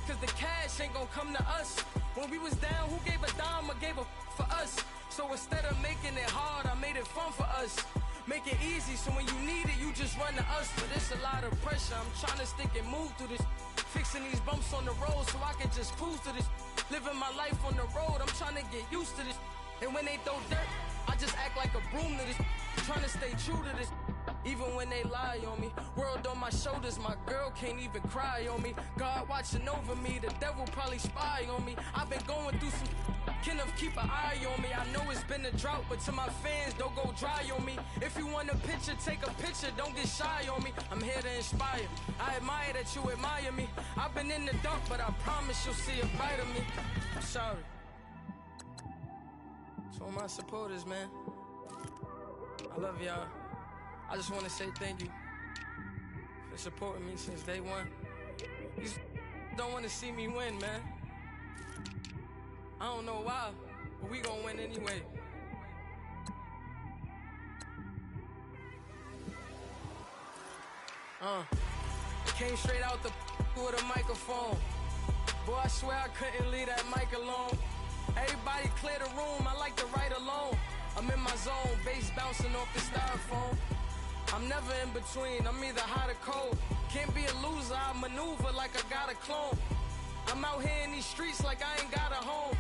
cause the cash ain't gon' come to us. When we was down, who gave a dime or gave a for us? So instead of making it hard, I made it fun for us. Make it easy, so when you need it, you just run to us. But it's a lot of pressure, I'm trying to stick and move through this. Fixing these bumps on the road so I can just cruise to this. Living my life on the road, I'm trying to get used to this. And when they throw dirt, I just act like a broom to this. Trying to stay true to this. Even when they lie on me, world on my shoulders, my girl can't even cry on me. God watching over me, the devil probably spy on me. I've been going through some, Kenneth keep an eye on me. I know it's been a drought, but to my fans, don't go dry on me. If you want a picture, take a picture, don't get shy on me. I'm here to inspire, I admire that you admire me. I've been in the dark, but I promise you'll see a brighter me. I'm sorry. To all my supporters, man, I love y'all. I just want to say thank you for supporting me since day one. You don't want to see me win, man. I don't know why, but we gonna win anyway. Came straight out the with a microphone. Boy, I swear I couldn't leave that mic alone. Everybody clear the room, I like to write alone. I'm in my zone, bass bouncing off the styrofoam. I'm never in between, I'm either hot or cold. Can't be a loser, I maneuver like I got a clone. I'm out here in these streets like I ain't got a home.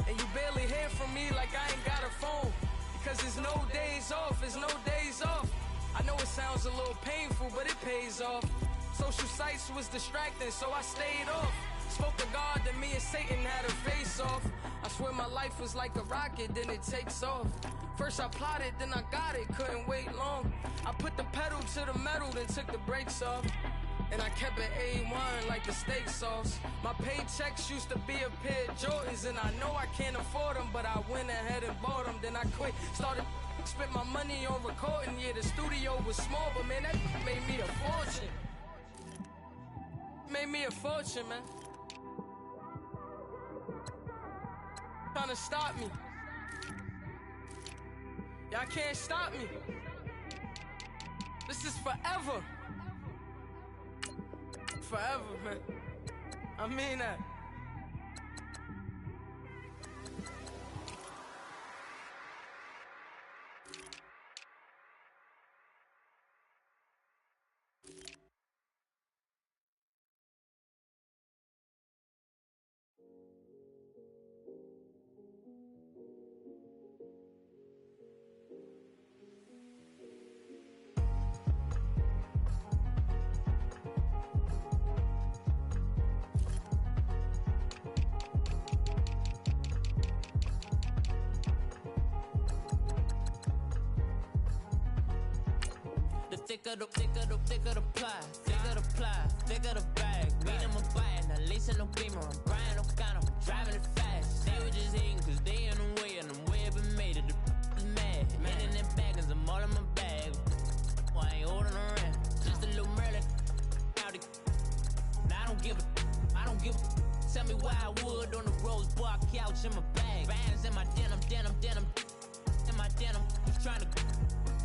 And you barely hear from me like I ain't got a phone. Because there's no days off, there's no days off. I know it sounds a little painful, but it pays off. Social sites was distracting, so I stayed off. Spoke to God that me and Satan had a face off. I swear my life was like a rocket, then it takes off. First I plotted, then I got it, couldn't wait long. I put the pedal to the metal, then took the brakes off. And I kept it A1 like the steak sauce. My paychecks used to be a pair of Jordans, and I know I can't afford them, but I went ahead and bought them. Then I quit, started spent my money on recording. Yeah, the studio was small, but man, that made me a fortune. Made me a fortune, man. Trying to stop me. Y'all can't stop me. This is forever. Forever, man. I mean that. Thicker the ply, thicker the bag. Mean I'm a buying, a lace and no beamer. I'm Brian O'Connor, I'm driving it fast. They were just hating cause they in the way, and the way I've been made it, the is mad. Man in that bag, cause I'm all in my bag. Well, I ain't holding around, just a little Merlin. Now I don't give a, tell me why I would on the rose bar couch in my bag. Bands in my denim, in my denim. Just trying to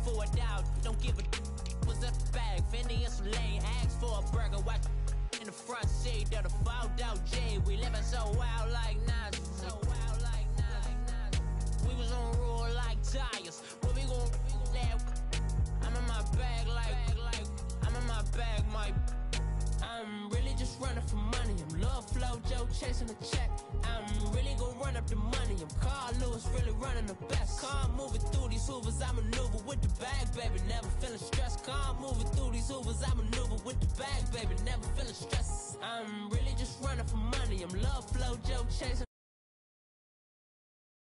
forward out, don't give a. Was up the bag, Fendi and some lane. Asked for a burger, watch in the front seat of the fouled out J. We living so wild like Nas. We was on roll like tires. Where we gon' let? I'm in my bag like I'm in my bag, my. I'm really just running for money. I'm Love Flow Joe chasing the check. I'm really gon' run up the money. I'm Carl Lewis, really running the best. Car moving through these hoovers, I maneuver with the bag, baby. Never feeling stressed. Car moving through these hoovers, I maneuver with the bag, baby. Never feeling stressed. I'm really just running for money. I'm Love Flow Joe chasing.